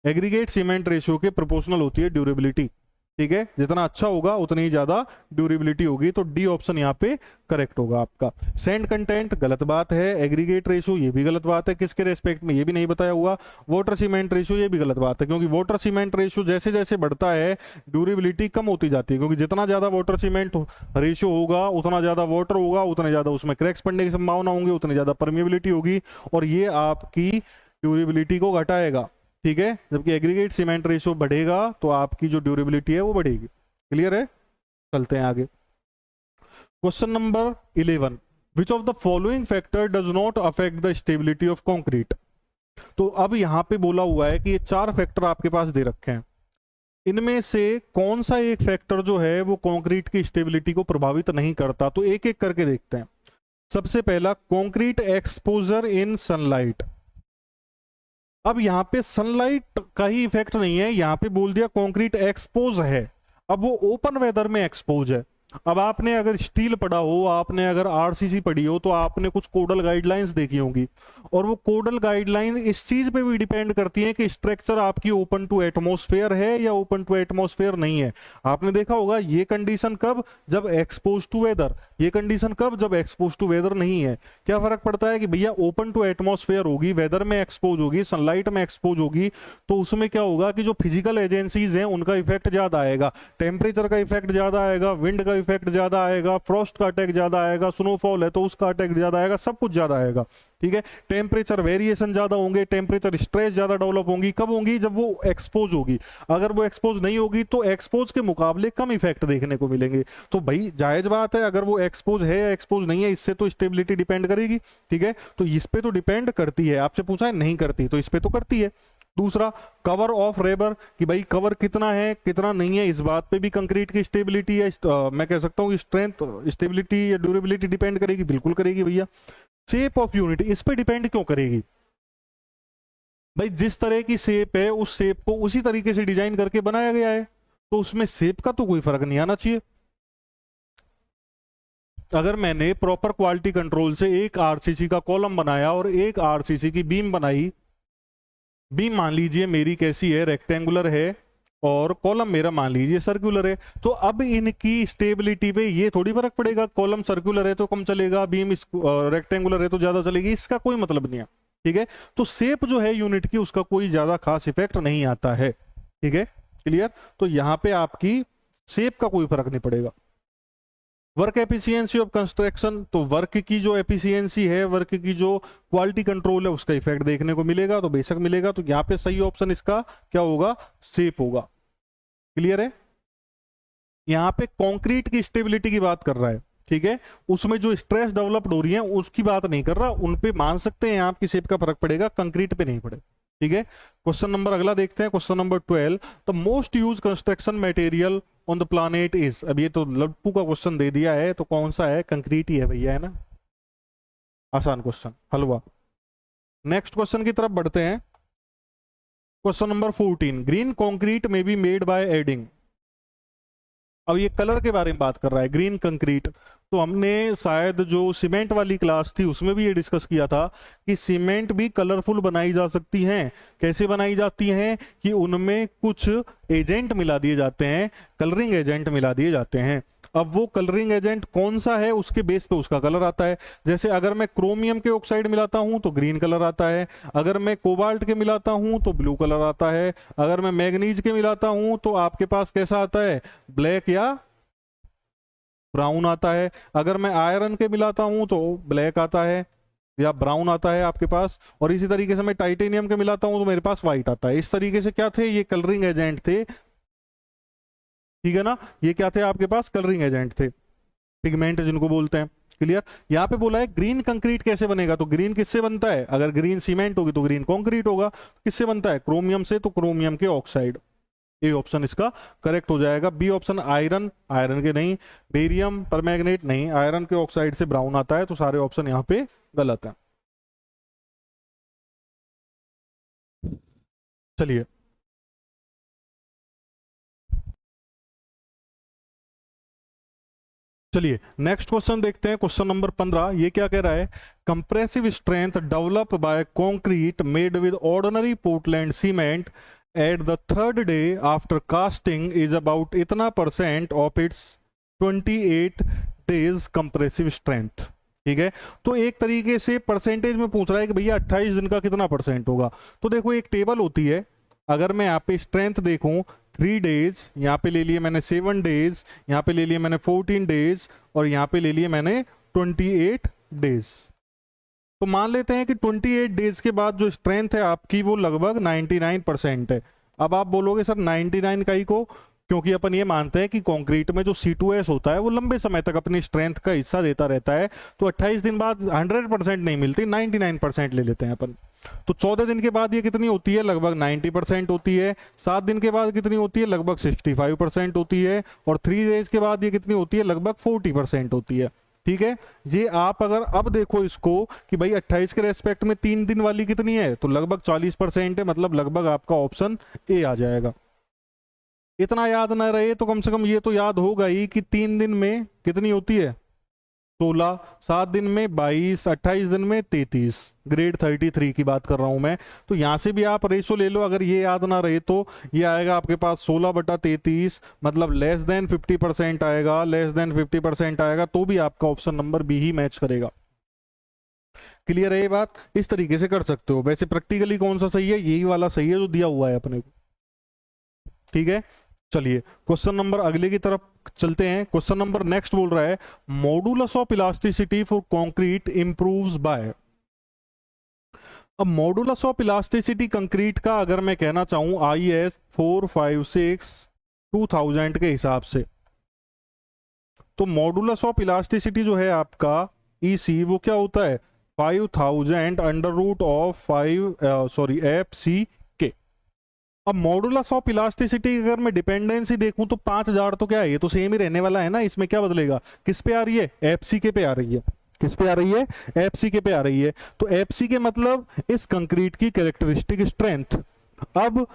एग्रीगेट सीमेंट रेशियो के प्रोपोर्शनल होती है ड्यूरेबिलिटी। ठीक है, जितना अच्छा होगा उतनी ही ज्यादा ड्यूरेबिलिटी होगी, तो डी ऑप्शन यहाँ पे करेक्ट होगा आपका। सैंड कंटेंट गलत बात है, एग्रीगेट रेशियो ये भी गलत बात है, किसके रेस्पेक्ट में ये भी नहीं बताया हुआ, वाटर सीमेंट रेशियो ये भी गलत बात है, क्योंकि वाटर सीमेंट रेशियो जैसे जैसे बढ़ता है ड्यूरेबिलिटी कम होती जाती है, क्योंकि जितना ज्यादा वाटर सीमेंट रेशियो होगा उतना ज्यादा वाटर होगा, उतने ज्यादा उसमें क्रैक्स पड़ने की संभावना होंगी, उतनी ज्यादा परमिएबिलिटी होगी, और ये आपकी ड्यूरेबिलिटी को घटाएगा, ठीक है। जबकि एग्रीगेट सीमेंट रेशियो बढ़ेगा तो आपकी जो ड्यूरेबिलिटी है वो बढ़ेगी। क्लियर है, चलते हैं आगे। Question number 11, which of the following factor does not affect the stability of concrete. तो अब यहां पे बोला हुआ है कि ये 4 फैक्टर आपके पास दे रखे हैं, इनमें से कौन सा एक फैक्टर जो है वो कंक्रीट की स्टेबिलिटी को प्रभावित नहीं करता। तो एक एक करके देखते हैं। सबसे पहला, कंक्रीट एक्सपोजर इन सनलाइट। अब यहां पे सनलाइट का ही इफेक्ट नहीं है, यहां पे बोल दिया कंक्रीट एक्सपोज है। अब वो ओपन वेदर में एक्सपोज है। अब आपने अगर स्टील पढ़ा हो, आपने अगर आरसीसी पढ़ी हो, तो आपने कुछ कोडल गाइडलाइंस देखी होंगी, और वो कोडल गाइडलाइन इस चीज पे भी डिपेंड करती है कि स्ट्रक्चर आपकी ओपन टू एटमॉस्फेयर है या ओपन टू एटमॉस्फेयर नहीं है। आपने देखा होगा ये कंडीशन कब, जब एक्सपोज टू वेदर, ये कंडीशन कब, जब एक्सपोज टू वेदर नहीं है। क्या फर्क पड़ता है कि भैया ओपन टू एटमॉस्फेयर होगी, वेदर में एक्सपोज होगी, सनलाइट में एक्सपोज होगी, तो उसमें क्या होगा कि जो फिजिकल एजेंसीज हैं उनका इफेक्ट ज्यादा आएगा, टेम्परेचर का इफेक्ट ज्यादा आएगा, विंड का इफेक्ट ज्यादा आएगा, फ्रॉस्ट का अटैक ज्यादा आएगा, स्नोफॉल है तो उसका अटैक ज्यादा आएगा, सब कुछ ज्यादा आएगा, ठीक है। टेम्परेचर वेरिएशन ज्यादा होंगे, टेम्परेचर स्ट्रेस ज्यादा डेवलप होंगी, कब होंगी, जब वो एक्सपोज होगी। अगर वो एक्सपोज नहीं होगी तो एक्सपोज के मुकाबले कम इफेक्ट देखने को मिलेंगे। तो भाई जायज बात है, अगर वो एक्सपोज है या एक्सपोज नहीं है, इससे तो स्टेबिलिटी डिपेंड करेगी, ठीक है। तो इस पे तो डिपेंड करती है, आपसे पूछा है नहीं करती, तो इस पे तो करती है। दूसरा, कवर ऑफ रेबर, कि भाई कवर कितना है कितना नहीं है, इस बात पे भी कंक्रीट की स्टेबिलिटी है, मैं कह सकता हूँ स्ट्रेंथ, स्टेबिलिटी या ड्यूरेबिलिटी डिपेंड करेगी, बिल्कुल करेगी भैया। शेप ऑफ यूनिट, इस पे डिपेंड क्यों करेगी भाई, जिस तरह की शेप है उस शेप को उसी तरीके से डिजाइन करके बनाया गया है, तो उसमें शेप का तो कोई फर्क नहीं आना चाहिए। अगर मैंने प्रॉपर क्वालिटी कंट्रोल से एक आरसीसी का कॉलम बनाया और एक आरसीसी की बीम बनाई, बीम मान लीजिए मेरी कैसी है, रेक्टेंगुलर है, और कॉलम मेरा मान लीजिए सर्कुलर है, तो अब इनकी स्टेबिलिटी पे ये थोड़ी फर्क पड़ेगा, कॉलम सर्कुलर है तो कम चलेगा, बीम रेक्टेंगुलर है तो ज्यादा चलेगी, इसका कोई मतलब नहीं है, ठीक है। तो शेप जो है यूनिट की उसका कोई ज्यादा खास इफेक्ट नहीं आता है, ठीक है, क्लियर। तो यहां पे आपकी शेप का कोई फर्क नहीं पड़ेगा। वर्क एफिशिएंसी ऑफ कंस्ट्रक्शन, तो वर्क की जो एफिशिएंसी है, वर्क की जो क्वालिटी कंट्रोल है, उसका इफेक्ट देखने को मिलेगा, तो बेशक मिलेगा। तो यहाँ पे सही ऑप्शन इसका क्या होगा, शेप होगा। क्लियर है, यहाँ पे कंक्रीट की स्टेबिलिटी की बात कर रहा है, ठीक है, उसमें जो स्ट्रेस डेवलप्ड हो रही है उसकी बात नहीं कर रहा, उन पे मान सकते हैं आपकी शेप का फर्क पड़ेगा, कंक्रीट पे नहीं पड़े, ठीक है। क्वेश्चन नंबर अगला देखते हैं, question number 12, the most use construction material on the planet is. अब ये तो लट्टू का क्वेश्चन दे दिया है, तो कौन सा है, कंक्रीट ही है भैया, है ना, आसान क्वेश्चन, हलवा। नेक्स्ट क्वेश्चन की तरफ बढ़ते हैं। क्वेश्चन नंबर 14, ग्रीन कंक्रीट में बी मेड बाय एडिंग। अब ये कलर के बारे में बात कर रहा है, ग्रीन कंक्रीट। तो हमने शायद जो सीमेंट वाली क्लास थी उसमें भी ये डिस्कस किया था कि सीमेंट भी कलरफुल बनाई जा सकती हैं। कैसे बनाई जाती हैं कि उनमें कुछ एजेंट मिला दिए जाते हैं, कलरिंग एजेंट मिला दिए जाते हैं। अब वो कलरिंग एजेंट कौन सा है उसके बेस पे उसका कलर आता है। जैसे अगर मैं क्रोमियम के ऑक्साइड मिलाता हूं तो ग्रीन कलर आता है, अगर मैं कोबाल्ट के मिलाता हूं तो ब्लू कलर आता है, अगर मैं मैग्नीज के मिलाता हूं तो आपके पास कैसा आता है, ब्लैक या ब्राउन आता है, अगर मैं आयरन के मिलाता हूं तो ब्लैक आता है या ब्राउन आता है आपके पास, और इसी तरीके से मैं टाइटेनियम के मिलाता हूं तो मेरे पास व्हाइट आता है। इस तरीके से क्या थे, ये कलरिंग एजेंट थे, ठीक है ना, ये क्या थे आपके पास, कलरिंग एजेंट थे, पिगमेंट जिनको बोलते हैं। क्लियर। यहाँ पे बोला है ग्रीन कंक्रीट कैसे बनेगा, तो ग्रीन किससे बनता है, अगर ग्रीन सीमेंट होगी तो ग्रीन कंक्रीट होगा, किससे बनता है, क्रोमियम से, तो क्रोमियम के ऑक्साइड। ए ऑप्शन इसका करेक्ट हो जाएगा। बी ऑप्शन आयरन, आयरन के नहीं, बेरियम परमैंगनेट नहीं, आयरन के ऑक्साइड से ब्राउन आता है, तो सारे ऑप्शन यहाँ पे गलत है। चलिए चलिए नेक्स्ट क्वेश्चन देखते हैं, क्वेश्चन नंबर 15। ये क्या कह रहा है, compressive strength develop by concrete made with ordinary Portland cement at the third day after casting is about इतना % of its 28 days compressive strength. ठीक है, तो एक तरीके से परसेंटेज में पूछ रहा है कि भैया 28 दिन का कितना % होगा। तो देखो एक टेबल होती है, अगर मैं यहाँ पे स्ट्रेंथ देखूं 3 डेज, यहाँ पे ले लिए मैंने 7 डेज, यहाँ पे ले लिए मैंने 14 डेज और यहाँ पे ले लिए मैंने 28 डेज। तो मान लेते हैं कि 28 डेज के बाद जो स्ट्रेंथ है आपकी वो लगभग 99% है। अब आप बोलोगे सर 99 का ही को, क्योंकि अपन ये मानते हैं कि कंक्रीट में जो C2S होता है वो लंबे समय तक अपनी स्ट्रेंथ का हिस्सा देता रहता है, तो 28 दिन बाद 100% नहीं मिलती, 99% ले लेते हैं अपन। तो 14 दिन के बाद ये कितनी होती है, लगभग 90% होती है। 7 दिन के बाद कितनी होती है, लगभग 65% होती है। और 3 डेज के बाद ये कितनी होती है, लगभग 40% होती है। ठीक है, ये आप अगर अब देखो इसको कि भाई 28 के रेस्पेक्ट में 3 दिन वाली कितनी है, तो लगभग 40% है, मतलब लगभग आपका ऑप्शन ए आ जाएगा। इतना याद ना रहे तो कम से कम ये तो याद होगा ही कि 3 दिन में कितनी होती है 16, 7 दिन में 22, 28 दिन में 33, ग्रेड 33 की बात कर रहा हूं मैं। तो यहां से भी आप रेशो ले लो, अगर ये याद ना रहे तो ये आएगा आपके पास 16/33, मतलब लेस देन 50% आएगा, लेस देन 50% आएगा, तो भी आपका ऑप्शन नंबर बी ही मैच करेगा। क्लियर है ये बात? इस तरीके से कर सकते हो। वैसे प्रैक्टिकली कौन सा सही है, यही वाला सही है जो दिया हुआ है अपने को। ठीक है, चलिए क्वेश्चन नंबर अगले की तरफ चलते हैं। क्वेश्चन नंबर नेक्स्ट बोल रहा है modulus of elasticity for concrete improves by. अब मॉडुलस ऑफ इलास्टिसिटी कंक्रीट का अगर मैं कहना चाहूं IS 456/2000 के हिसाब से, तो मॉडुलस ऑफ इलास्टिसिटी जो है आपका EC वो क्या होता है 5000 FC। अब मॉडुलस ऑफ इलास्टिसिटी अगर मैं डिपेंडेंसी देखूं तो 5000 तो क्या है, ये तो सेम ही रहने वाला है ना, इसमें क्या बदलेगा, किस पे आ रही है, FCK पे आ रही है। किस पे आ रही है, FCK पे आ रही है। तो FCK मतलब इस कंक्रीट की कैरेक्टरिस्टिक स्ट्रेंथ। अब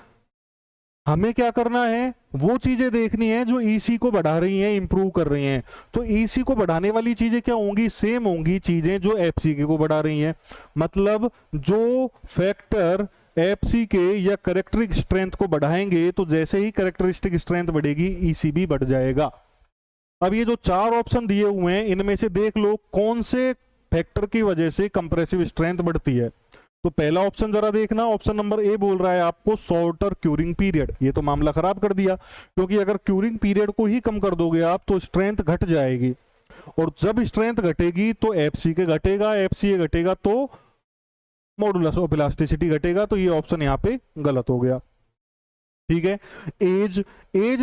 हमें क्या करना है, वो चीजें देखनी है जो EC को बढ़ा रही हैं, इंप्रूव कर रही हैं। तो EC को बढ़ाने वाली चीजें क्या होंगी, सेम होंगी चीजें जो FCK को बढ़ा रही हैं। मतलब जो फैक्टर FCK या कैरेक्टरिस्टिक स्ट्रेंथ को बढ़ाएंगे, तो जैसे ही कैरेक्टरिस्टिक स्ट्रेंथ बढ़ेगी EC भी बढ़ जाएगा। अब ये जो 4 ऑप्शन दिए हुए हैं इनमें से देख लो कौन से फैक्टर की वजह से कंप्रेसिव स्ट्रेंथ बढ़ती है। तो पहला ऑप्शन जरा देखना, ऑप्शन नंबर ए बोल रहा है आपको शॉर्टर क्यूरिंग पीरियड। ये तो मामला खराब कर दिया, क्योंकि अगर क्यूरिंग पीरियड को ही कम कर दोगे आप तो स्ट्रेंथ घट जाएगी, और जब स्ट्रेंथ घटेगी तो FCK घटेगा, FCK घटेगा तो मॉडुलस ऑफ इलास्टिसिटी घटेगा। तो ये ऑप्शन यहाँ पे गलत हो गया। ठीक है, एज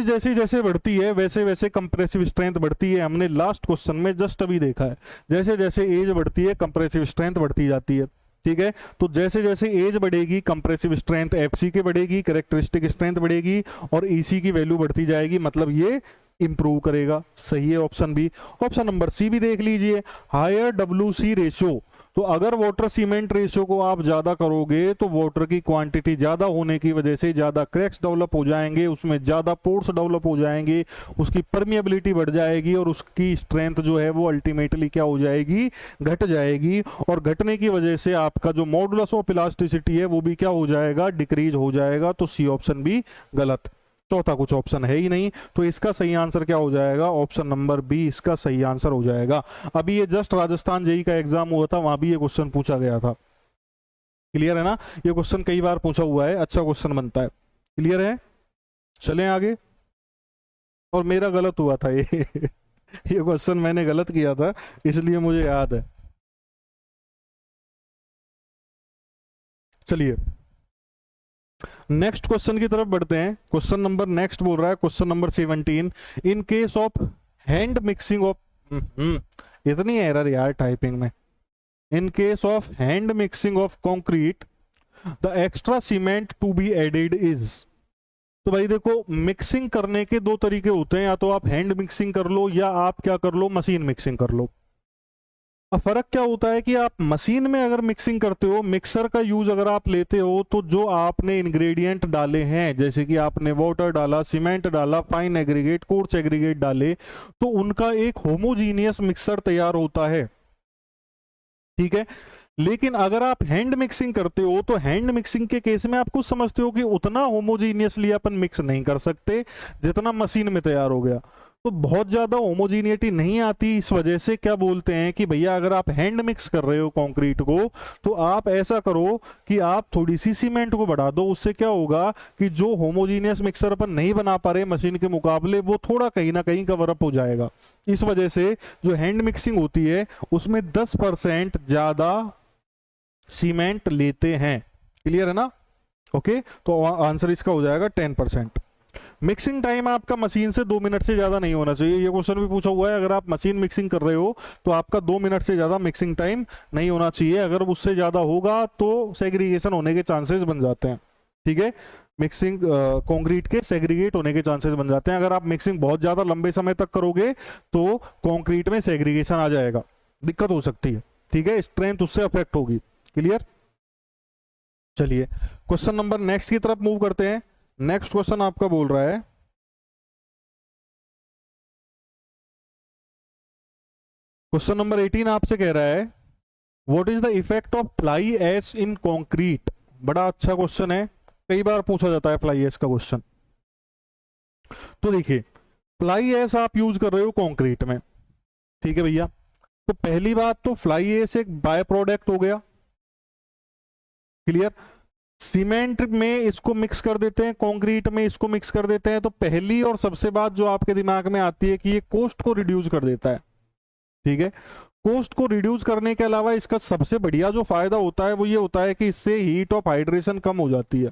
जैसे जैसे बढ़ती है वैसे वैसे कंप्रेसिव स्ट्रेंथ बढ़ती है। हमने लास्ट क्वेश्चन में जस्ट अभी देखा है, जैसे जैसे एज बढ़ती है कंप्रेसिव स्ट्रेंथ बढ़ती जाती है। ठीक है, तो जैसे जैसे एज बढ़ेगी कंप्रेसिव स्ट्रेंथ FCK बढ़ेगी, कैरेक्टरिस्टिक स्ट्रेंथ बढ़ेगी और EC की वैल्यू बढ़ती जाएगी, मतलब ये इंप्रूव करेगा। सही है option B. Option number C भी देख लीजिए, हायर WC रेशियो। तो अगर वाटर सीमेंट रेशियो को आप ज्यादा करोगे तो वाटर की क्वांटिटी ज्यादा होने की वजह से ज्यादा क्रैक्स डेवलप हो जाएंगे, उसमें ज्यादा पोर्स डेवलप हो जाएंगे, उसकी परमिएबिलिटी बढ़ जाएगी और उसकी स्ट्रेंथ जो है वो अल्टीमेटली क्या हो जाएगी, घट जाएगी। और घटने की वजह से आपका जो मॉडुलस ऑफ इलास्टिसिटी है वो भी क्या हो जाएगा, डिक्रीज हो जाएगा। तो सी ऑप्शन भी गलत, चौथा कुछ ऑप्शन है ही नहीं। तो इसका सही आंसर क्या हो जाएगा, ऑप्शन नंबर बी इसका सही आंसर हो जाएगा। अभी ये जस्ट राजस्थान JEE का एग्जाम हुआ था, वहां भी ये क्वेश्चन पूछा गया था। क्लियर है ना, ये क्वेश्चन कई बार पूछा हुआ है, अच्छा क्वेश्चन बनता है। क्लियर है, चलें आगे। और मेरा गलत हुआ था ये ये क्वेश्चन मैंने गलत किया था, इसलिए मुझे याद है। चलिए नेक्स्ट क्वेश्चन की तरफ बढ़ते हैं। क्वेश्चन नंबर नेक्स्ट बोल रहा है, question number 17, in case of hand mixing of, इतनी एरर यार टाइपिंग में, in case of hand mixing of concrete the extra cement to be added is. तो भाई देखो मिक्सिंग करने के 2 तरीके होते हैं, या तो आप हैंड मिक्सिंग कर लो या आप क्या कर लो, मशीन मिक्सिंग कर लो। अब फर्क क्या होता है कि आप मशीन में अगर मिक्सिंग करते हो, मिक्सर का यूज अगर आप लेते हो, तो जो आपने इंग्रेडिएंट डाले हैं, जैसे कि आपने वाटर डाला, सीमेंट डाला, फाइन एग्रीगेट, कोर्स एग्रीगेट डाले, तो उनका एक होमोजीनियस मिक्सर तैयार होता है। ठीक है, लेकिन अगर आप हैंड मिक्सिंग करते हो तो हैंड मिक्सिंग के केस में आप कुछ समझते हो कि उतना होमोजीनियसली अपन मिक्स नहीं कर सकते जितना मशीन में तैयार हो गया, तो बहुत ज्यादा होमोजीनियटी नहीं आती। इस वजह से क्या बोलते हैं कि भैया अगर आप हैंड मिक्स कर रहे हो कंक्रीट को, तो आप ऐसा करो कि आप थोड़ी सी सीमेंट को बढ़ा दो। उससे क्या होगा कि जो होमोजीनियस मिक्सर अपन नहीं बना पा रहे मशीन के मुकाबले, वो थोड़ा कहीं ना कहीं कवर अप हो जाएगा। इस वजह से जो हैंड मिक्सिंग होती है उसमें 10% ज्यादा सीमेंट लेते हैं। क्लियर है ना? ओके, तो आंसर इसका हो जाएगा 10%। मिक्सिंग टाइम आपका मशीन से 2 मिनट से ज्यादा नहीं होना चाहिए। ये क्वेश्चन भी पूछा हुआ है, अगर आप मशीन मिक्सिंग कर रहे हो तो आपका 2 मिनट से ज्यादा मिक्सिंग टाइम नहीं होना चाहिए। अगर उससे ज्यादा होगा तो सेग्रीगेशन होने के चांसेस बन जाते हैं। ठीक है, मिक्सिंग कंक्रीट के सेग्रीगेट होने के चांसेस बन जाते हैं। अगर आप मिक्सिंग बहुत ज्यादा लंबे समय तक करोगे तो कंक्रीट में सेग्रीगेशन आ जाएगा, दिक्कत हो सकती है। ठीक है, स्ट्रेंथ उससे अफेक्ट होगी। क्लियर? चलिए क्वेश्चन नंबर नेक्स्ट की तरफ मूव करते हैं। नेक्स्ट क्वेश्चन आपका बोल रहा है, क्वेश्चन नंबर 18 आपसे कह रहा है what is the effect of fly ash in concrete. बड़ा अच्छा क्वेश्चन है, कई बार पूछा जाता है फ्लाई एश का क्वेश्चन। तो देखिए, फ्लाई एश आप यूज कर रहे हो कंक्रीट में, ठीक है भैया। तो पहली बात तो फ्लाई एश एक बाय प्रोडक्ट हो गया। क्लियर? सीमेंट में इसको मिक्स कर देते हैं, कंक्रीट में इसको मिक्स कर देते हैं, तो पहली और सबसे बात जो आपके दिमाग में आती है कि ये कॉस्ट को रिड्यूस कर देता है। ठीक है, कॉस्ट को रिड्यूस करने के अलावा इसका सबसे बढ़िया जो फायदा होता है वो ये होता है कि इससे हीट ऑफ हाइड्रेशन कम हो जाती है।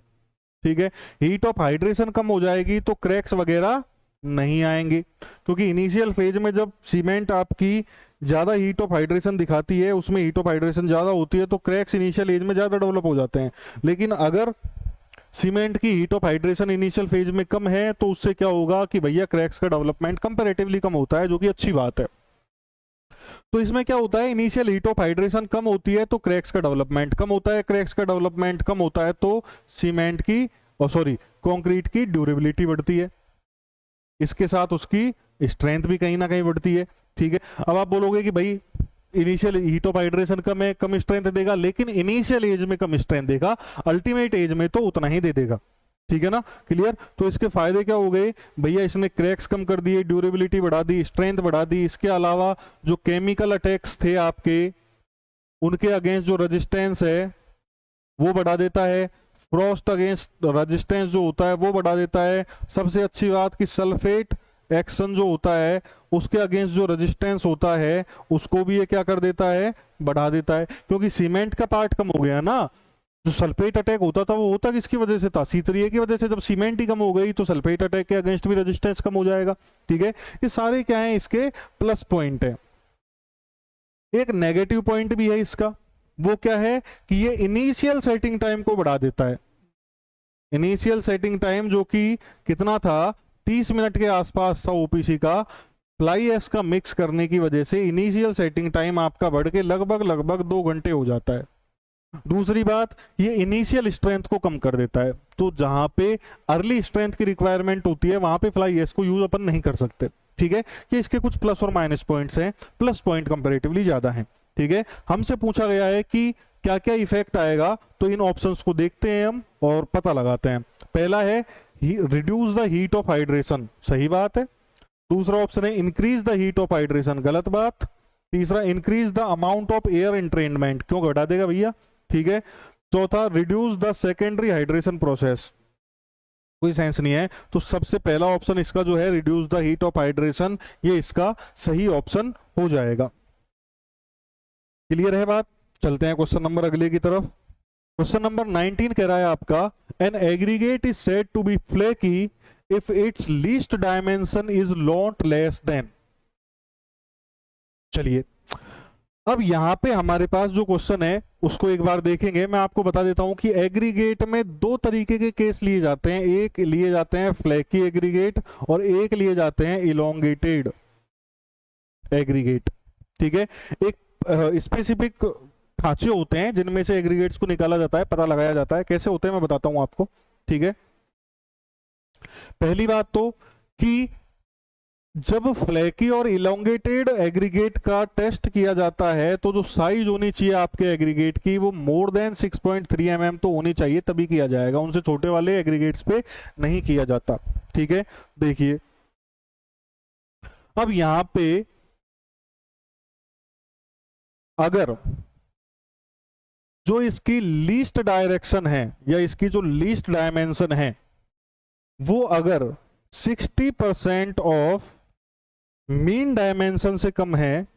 ठीक है, हीट ऑफ हाइड्रेशन कम हो जाएगी तो क्रैक्स वगैरह नहीं आएंगे, क्योंकि इनिशियल फेज में जब सीमेंट आपकी ज्यादा हीट ऑफ हाइड्रेशन दिखाती है, उसमें हीट ऑफ हाइड्रेशन ज्यादा होती है, तो क्रैक्स इनिशियल एज में ज्यादा डेवलप हो जाते हैं। लेकिन अगर सीमेंट की heat of hydration initial phase में कम है तो उससे क्या होगा कि भैया क्रैक्स का डेवलपमेंट कंपैरेटिवली कम होता है, जो कि अच्छी बात है। तो इसमें क्या होता है, इनिशियल हीट ऑफ हाइड्रेशन कम होती है तो क्रैक्स का डेवलपमेंट कम होता है, क्रैक्स का डेवलपमेंट कम होता है तो सीमेंट की कंक्रीट की ड्यूरेबिलिटी बढ़ती है, इसके साथ उसकी स्ट्रेंथ भी कहीं ना कहीं बढ़ती है। ठीक है, अब आप बोलोगे कि भाई इनिशियल हीट ऑफ हाइड्रेशन कम है, कम स्ट्रेंथ देगा, लेकिन इनिशियल एज में कम स्ट्रेंथ देगा, अल्टीमेट एज में तो उतना ही दे देगा। ठीक है ना? क्लियर? तो इसके फायदे क्या हो गए भैया, इसने क्रैक्स कम कर दिए, ड्यूरेबिलिटी बढ़ा दी, स्ट्रेंथ बढ़ा दी। इसके अलावा जो केमिकल अटैक्स थे आपके, उनके अगेंस्ट जो रेजिस्टेंस है वो बढ़ा देता है, फ्रॉस्ट अगेंस्ट रेजिस्टेंस जो होता है वो बढ़ा देता है। सबसे अच्छी बात कि सल्फेट एक्शन जो होता है उसके अगेंस्ट जो रेजिस्टेंस होता है उसको भी ये क्या कर देता है, बढ़ा देता है, क्योंकि सीमेंट का पार्ट कम हो गया ना। जो सल्फेट अटैक होता था वो होता किसकी वजह से था, C3A की वजह से। जब सीमेंट ही कम हो गई तो सल्फेट अटैक के अगेंस्ट भी रेजिस्टेंस कम हो जाएगा। ठीक है, ये सारे क्या है, इसके प्लस पॉइंट है। एक नेगेटिव पॉइंट भी है इसका, वो क्या है कि ये इनिशियल सेटिंग टाइम को बढ़ा देता है। इनिशियल सेटिंग टाइम जो कि कितना था, 30 मिनट के आसपास था ओपीसी का, फ्लाई एश का मिक्स करने की वजह से इनिशियल सेटिंग टाइम आपका बढ़ के लगभग 2 घंटे हो जाता है। दूसरी बात, ये इनिशियल स्ट्रेंथ को कम कर देता है, तो जहां पे अर्ली स्ट्रेंथ की रिक्वायरमेंट होती है वहां पे फ्लाई एश को यूज अपन नहीं कर सकते। ठीक है, ये इसके कुछ प्लस और माइनस पॉइंट्स हैं, प्लस पॉइंट कंपैरेटिवली ज्यादा हैं। ठीक है, हमसे पूछा गया है कि क्या क्या इफेक्ट आएगा, तो इन ऑप्शंस को देखते हैं हम और पता लगाते हैं। पहला है reduce the heat of hydration, सही बात है। दूसरा ऑप्शन है increase the heat of hydration, गलत बात। तीसरा increase the amount of air entrainment, क्यों घटा देगा भैया। ठीक है, चौथा reduce the secondary hydration process, कोई सेंस नहीं है। तो सबसे पहला ऑप्शन इसका जो है reduce the heat of hydration, ये इसका सही ऑप्शन हो जाएगा। क्लियर है बात? चलते हैं क्वेश्चन नंबर अगले की तरफ। क्वेश्चन नंबर 19 कह रहा है आपका, an aggregate is said to be flaky if its least dimension is not less than. चलिए, अब यहां पे हमारे पास जो क्वेश्चन है उसको एक बार देखेंगे। मैं आपको बता देता हूं कि एग्रीगेट में 2 तरीके के केस लिए जाते हैं, एक लिए जाते हैं फ्लैकी एग्रीगेट और एक लिए जाते हैं इलोंगेटेड एग्रीगेट। ठीक है, एक स्पेसिफिक खांचे होते हैं जिनमें से एग्रीगेट्स को निकाला जाता है, पता लगाया जाता है। कैसे होते हैं मैं बताता हूं आपको। ठीक है, पहली बात तो कि जब फ्लैकी और इलोंगेटेड एग्रीगेट का टेस्ट किया जाता है तो जो साइज होनी चाहिए आपके एग्रीगेट की वो मोर देन 6.3 mm तो होनी चाहिए, तभी किया जाएगा, उनसे छोटे वाले एग्रीगेट्स पे नहीं किया जाता। ठीक है, देखिए अब यहां पे अगर जो इसकी लीस्ट डायरेक्शन है या इसकी जो लीस्ट डायमेंशन है वो अगर 60% ऑफ मीन डायमेंशन से कम है,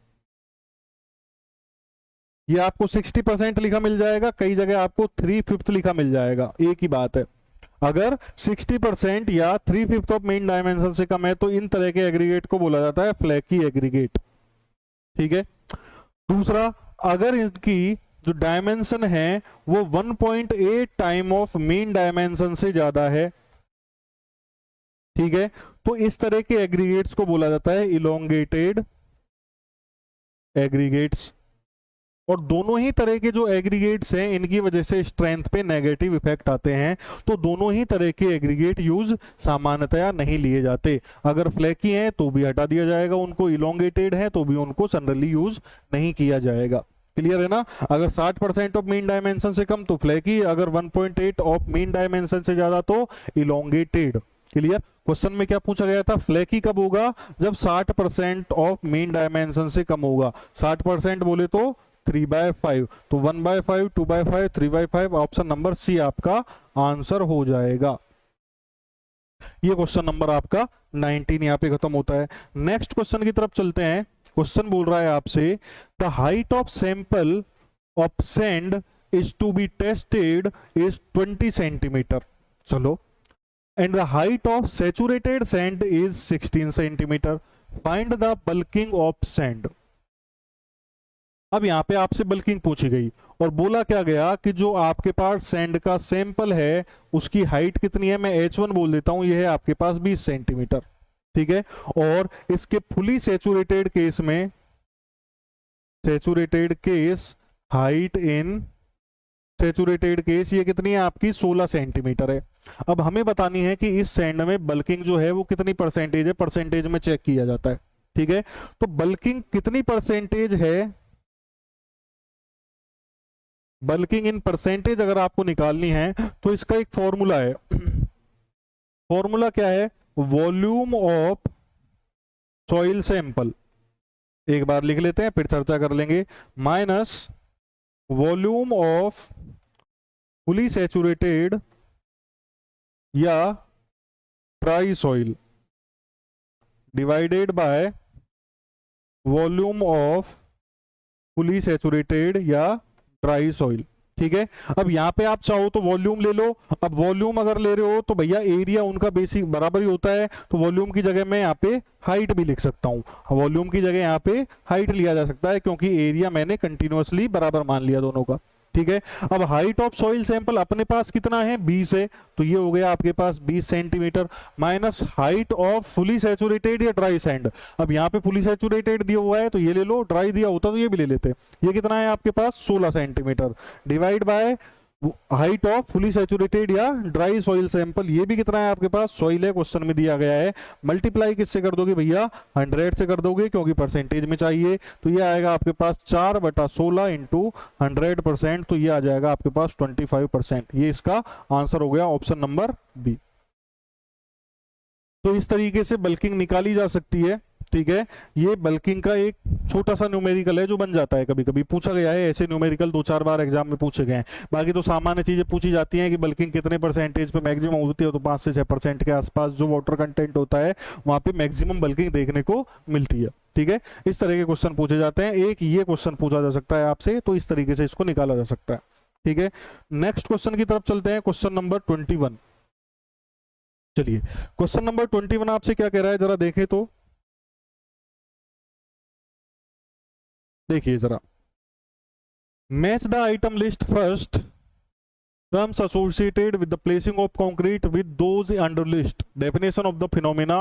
ये आपको 60% लिखा मिल जाएगा, कई जगह आपको 3/5 लिखा मिल जाएगा, एक ही बात है। अगर 60% या 3/5 ऑफ मीन डायमेंशन से कम है तो इन तरह के एग्रीगेट को बोला जाता है फ्लैकी एग्रीगेट। ठीक है, दूसरा, अगर इसकी जो डायमेंशन है वो 1.8 टाइम ऑफ मीन डायमेंशन से ज्यादा है, ठीक है, तो इस तरह के एग्रीगेट्स को बोला जाता है इलोंगेटेड एग्रीगेट्स। और दोनों ही तरह के जो एग्रीगेट्स हैं इनकी वजह से स्ट्रेंथ पे नेगेटिव इफेक्ट आते हैं, तो दोनों ही तरह के एग्रीगेट यूज सामान्यतया नहीं लिए जाते। अगर फ्लैकी हैं तो भी हटा दिया जाएगा उनको, इलोंगेटेड है तो भी उनको जनरली यूज नहीं किया जाएगा। क्लियर है ना? अगर 60% ऑफ मीन डायमेंशन से कम तो फ्लैकी, अगर 1.8 ऑफ मीन डायमेंशन से ज्यादा तो इलोंगेटेड। क्लियर? क्वेश्चन में क्या पूछा गया था? फ्लैकी कब होगा? जब 60% ऑफ मीन डायमेंशन से कम होगा। 60% बोले तो 3/5, तो 1/5, 2/5, 3/5, ऑप्शन नंबर सी आपका आंसर हो जाएगा। ये क्वेश्चन नंबर आपका 19 यहाँ पे खत्म होता है। नेक्स्ट क्वेश्चन की तरफ चलते हैं। क्वेश्चन बोल रहा है आपसे, the height of sample of sand is to be tested is 20 centimetre. चलो, and the height of saturated sand is 16 centimetre. Find the bulking of sand. अब यहां पे आपसे बल्किंग पूछी गई और बोला क्या गया कि जो आपके पास सैंड का सैंपल है उसकी हाइट कितनी है, मैं H1 बोल देता हूं, यह है आपके पास 20 सेंटीमीटर। ठीक है, और इसके फुली सैचुरेटेड केस में, saturated case, height in saturated case ये कितनी है आपकी 16 सेंटीमीटर है। अब हमें बतानी है कि इस सैंड में बल्किंग जो है वो कितनी परसेंटेज है, परसेंटेज में चेक किया जाता है। ठीक है, तो बल्किंग कितनी परसेंटेज है, बल्किंग इन परसेंटेज अगर आपको निकालनी है तो इसका एक फॉर्मूला है। फॉर्मूला क्या है? वॉल्यूम ऑफ सॉइल सैंपल, एक बार लिख लेते हैं फिर चर्चा कर लेंगे, minus volume of fully saturated या dry soil divided by volume of fully saturated या ड्राई सॉइल। ठीक है, अब यहां पे आप चाहो तो वॉल्यूम ले लो। अब वॉल्यूम अगर ले रहे हो तो भैया एरिया उनका बेसिक बराबर ही होता है, तो वॉल्यूम की जगह मैं यहाँ पे हाइट भी लिख सकता हूं। वॉल्यूम की जगह यहाँ पे हाइट लिया जा सकता है क्योंकि एरिया मैंने कंटिन्यूअसली बराबर मान लिया दोनों का। ठीक है, अब हाइट ऑफ सॉइल सैंपल अपने पास कितना है? 20 है, तो ये हो गया आपके पास 20 centimetre, minus height of fully saturated या ड्राई सैंड। अब यहाँ पे फुली सैचुरेटेड दिया हुआ है तो ये ले लो, ड्राई दिया होता तो ये भी ले लेते। ये कितना है आपके पास? 16 centimetre, divide by height of fully saturated या ड्राई सॉइल सैंपल, ये भी कितना है आपके पास? सॉइल है, क्वेश्चन में दिया गया है। मल्टीप्लाई किससे कर दोगे भैया? 100 से कर दोगे क्योंकि परसेंटेज में चाहिए, तो ये आएगा आपके पास 4/16 इंटू 100%, तो ये आ जाएगा आपके पास 25%। ये इसका आंसर हो गया ऑप्शन नंबर बी। तो इस तरीके से बल्किंग निकाली जा सकती है। ठीक है, ये बल्किंग का एक छोटा सा न्यूमेरिकल है जो बन जाता है, कभी कभी पूछा गया है ऐसे न्यूमेरिकल, 2-4 बार एग्जाम में पूछे गए हैं। बाकी तो सामान्य चीजें पूछी जाती हैं कि बल्किंग कितने परसेंटेज पे मैक्सिमम होती है, तो 5 से 6% के आसपास जो वाटर कंटेंट होता है वहां पे मैक्सिमम बल्किंग देखने को मिलती है। ठीक है, इस तरह के क्वेश्चन पूछे जाते हैं। एक ये क्वेश्चन पूछा जा सकता है आपसे, तो इस तरीके से इसको निकाला जा सकता है। ठीक है, नेक्स्ट क्वेश्चन की तरफ चलते हैं, क्वेश्चन नंबर 21। चलिए, क्वेश्चन नंबर 21 आपसे क्या कह रहा है जरा देखें तो। देखिए जरा, match the item list first, terms associated with the placing of concrete with those under list, definition of the phenomena,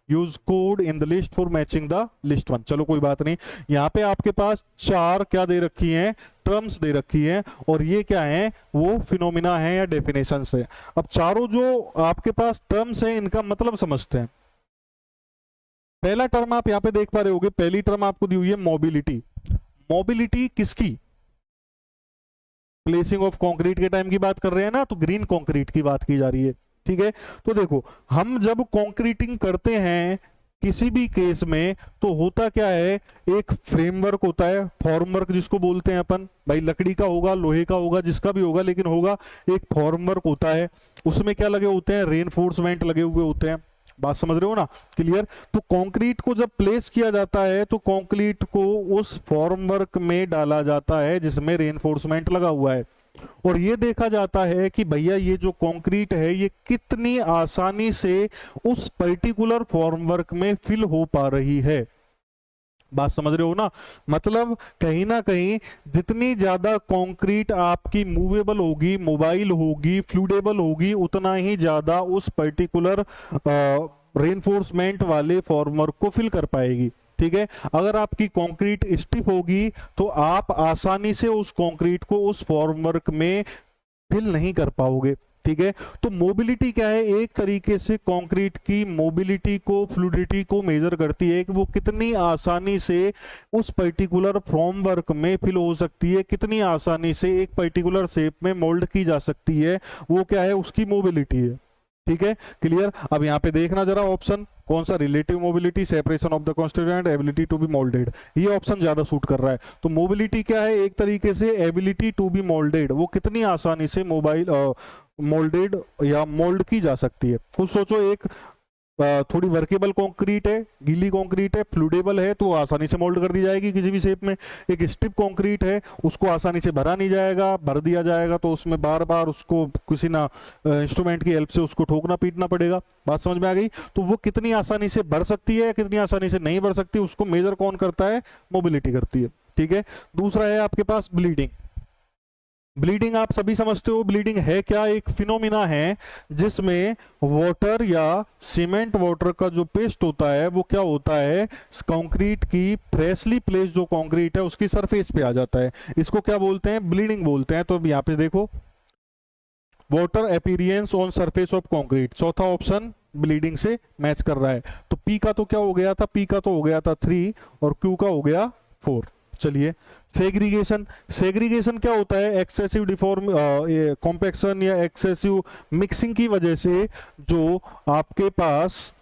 use code in the list for matching the list one। चलो कोई बात नहीं, यहाँ पे आपके पास 4 क्या दे रखी हैं? टर्म्स दे रखी हैं, और ये क्या है? वो फिनोमिना है या डेफिनेशन है। अब चारों जो आपके पास टर्म्स हैं इनका मतलब समझते हैं। पहला टर्म आप यहाँ पे देख पा रहे होगे, पहली टर्म आपको दी हुई है मोबिलिटी। मोबिलिटी किसकी? प्लेसिंग ऑफ कंक्रीट के टाइम की बात कर रहे हैं ना, तो ग्रीन कंक्रीट की बात की जा रही है। ठीक है, तो देखो हम जब कंक्रीटिंग करते हैं किसी भी केस में तो होता क्या है, एक फ्रेमवर्क होता है, फॉर्मवर्क जिसको बोलते हैं अपन, भाई लकड़ी का होगा, लोहे का होगा, जिसका भी होगा, लेकिन होगा एक फॉर्मवर्क होता है। उसमें क्या लगे होते हैं? रेनफोर्समेंट लगे हुए होते हैं। बात समझ रहे हो ना? क्लियर? तो कंक्रीट को जब प्लेस किया जाता है तो कंक्रीट को उस फॉर्मवर्क में डाला जाता है जिसमें रेनफोर्समेंट लगा हुआ है, और ये देखा जाता है कि भैया ये जो कंक्रीट है ये कितनी आसानी से उस पर्टिकुलर फॉर्मवर्क में फिल हो पा रही है। बात समझ रहे हो ना? मतलब कहीं ना कहीं जितनी ज्यादा कंक्रीट आपकी मूवेबल होगी, मोबाइल होगी, फ्लूडेबल होगी, उतना ही ज्यादा उस पर्टिकुलर रेनफोर्समेंट वाले फॉर्मवर्क को फिल कर पाएगी। ठीक है, अगर आपकी कंक्रीट स्टिफ होगी तो आप आसानी से उस कंक्रीट को उस फॉर्मवर्क में फिल नहीं कर पाओगे। ठीक है, तो मोबिलिटी क्या है? एक तरीके से कंक्रीट की मोबिलिटी को, फ्लूइडिटी को मेजर करती है कि वो कितनी आसानी से उस पर्टिकुलर फॉर्मवर्क में फिल हो सकती है, कितनी आसानी से एक पर्टिकुलर शेप में मोल्ड की जा सकती है, वो क्या है? उसकी मोबिलिटी है। ठीक है, क्लियर? अब यहाँ पे देखना जरा ऑप्शन कौन सा, relative mobility, separation of the constituent, ability to be moulded, ये ऑप्शन ज्यादा सूट कर रहा है। तो मोबिलिटी क्या है? एक तरीके से एबिलिटी टू बी मोल्डेड, वो कितनी आसानी से मोबाइल मोल्डेड या मोल्ड की जा सकती है। खुद सोचो, एक थोड़ी वर्केबल कंक्रीट है, गीली कंक्रीट है, फ्लूडेबल है, तो आसानी से मोल्ड कर दी जाएगी किसी भी शेप में। एक स्टिफ कंक्रीट है, उसको आसानी से भरा नहीं जाएगा, भर दिया जाएगा तो उसमें बार बार उसको किसी ना इंस्ट्रूमेंट की हेल्प से उसको ठोकना पीटना पड़ेगा। बात समझ में आ गई? तो वो कितनी आसानी से भर सकती है, कितनी आसानी से नहीं भर सकती, उसको मेजर कौन करता है? मोबिलिटी करती है। ठीक है, दूसरा है आपके पास ब्लीडिंग। ब्लीडिंग आप सभी समझते हो, ब्लीडिंग है क्या? एक फिनोमिना है जिसमें वाटर या सीमेंट वाटर का जो पेस्ट होता है वो क्या होता है? कंक्रीट की फ्रेशली प्लेस जो कंक्रीट है उसकी सरफेस पे आ जाता है। इसको क्या बोलते हैं? ब्लीडिंग बोलते हैं। तो अब यहाँ पे देखो, water appearance on surface of concrete, चौथा ऑप्शन ब्लीडिंग से मैच कर रहा है। तो पी का तो क्या हो गया था? पी का तो हो गया था 3 और क्यू का हो गया 4। चलिए, सेग्रीगेशन। सेग्रीगेशन क्या होता है? एक्सेसिव डिफॉर्म कॉम्पैक्शन या एक्सेसिव मिक्सिंग की वजह से जो आपके पास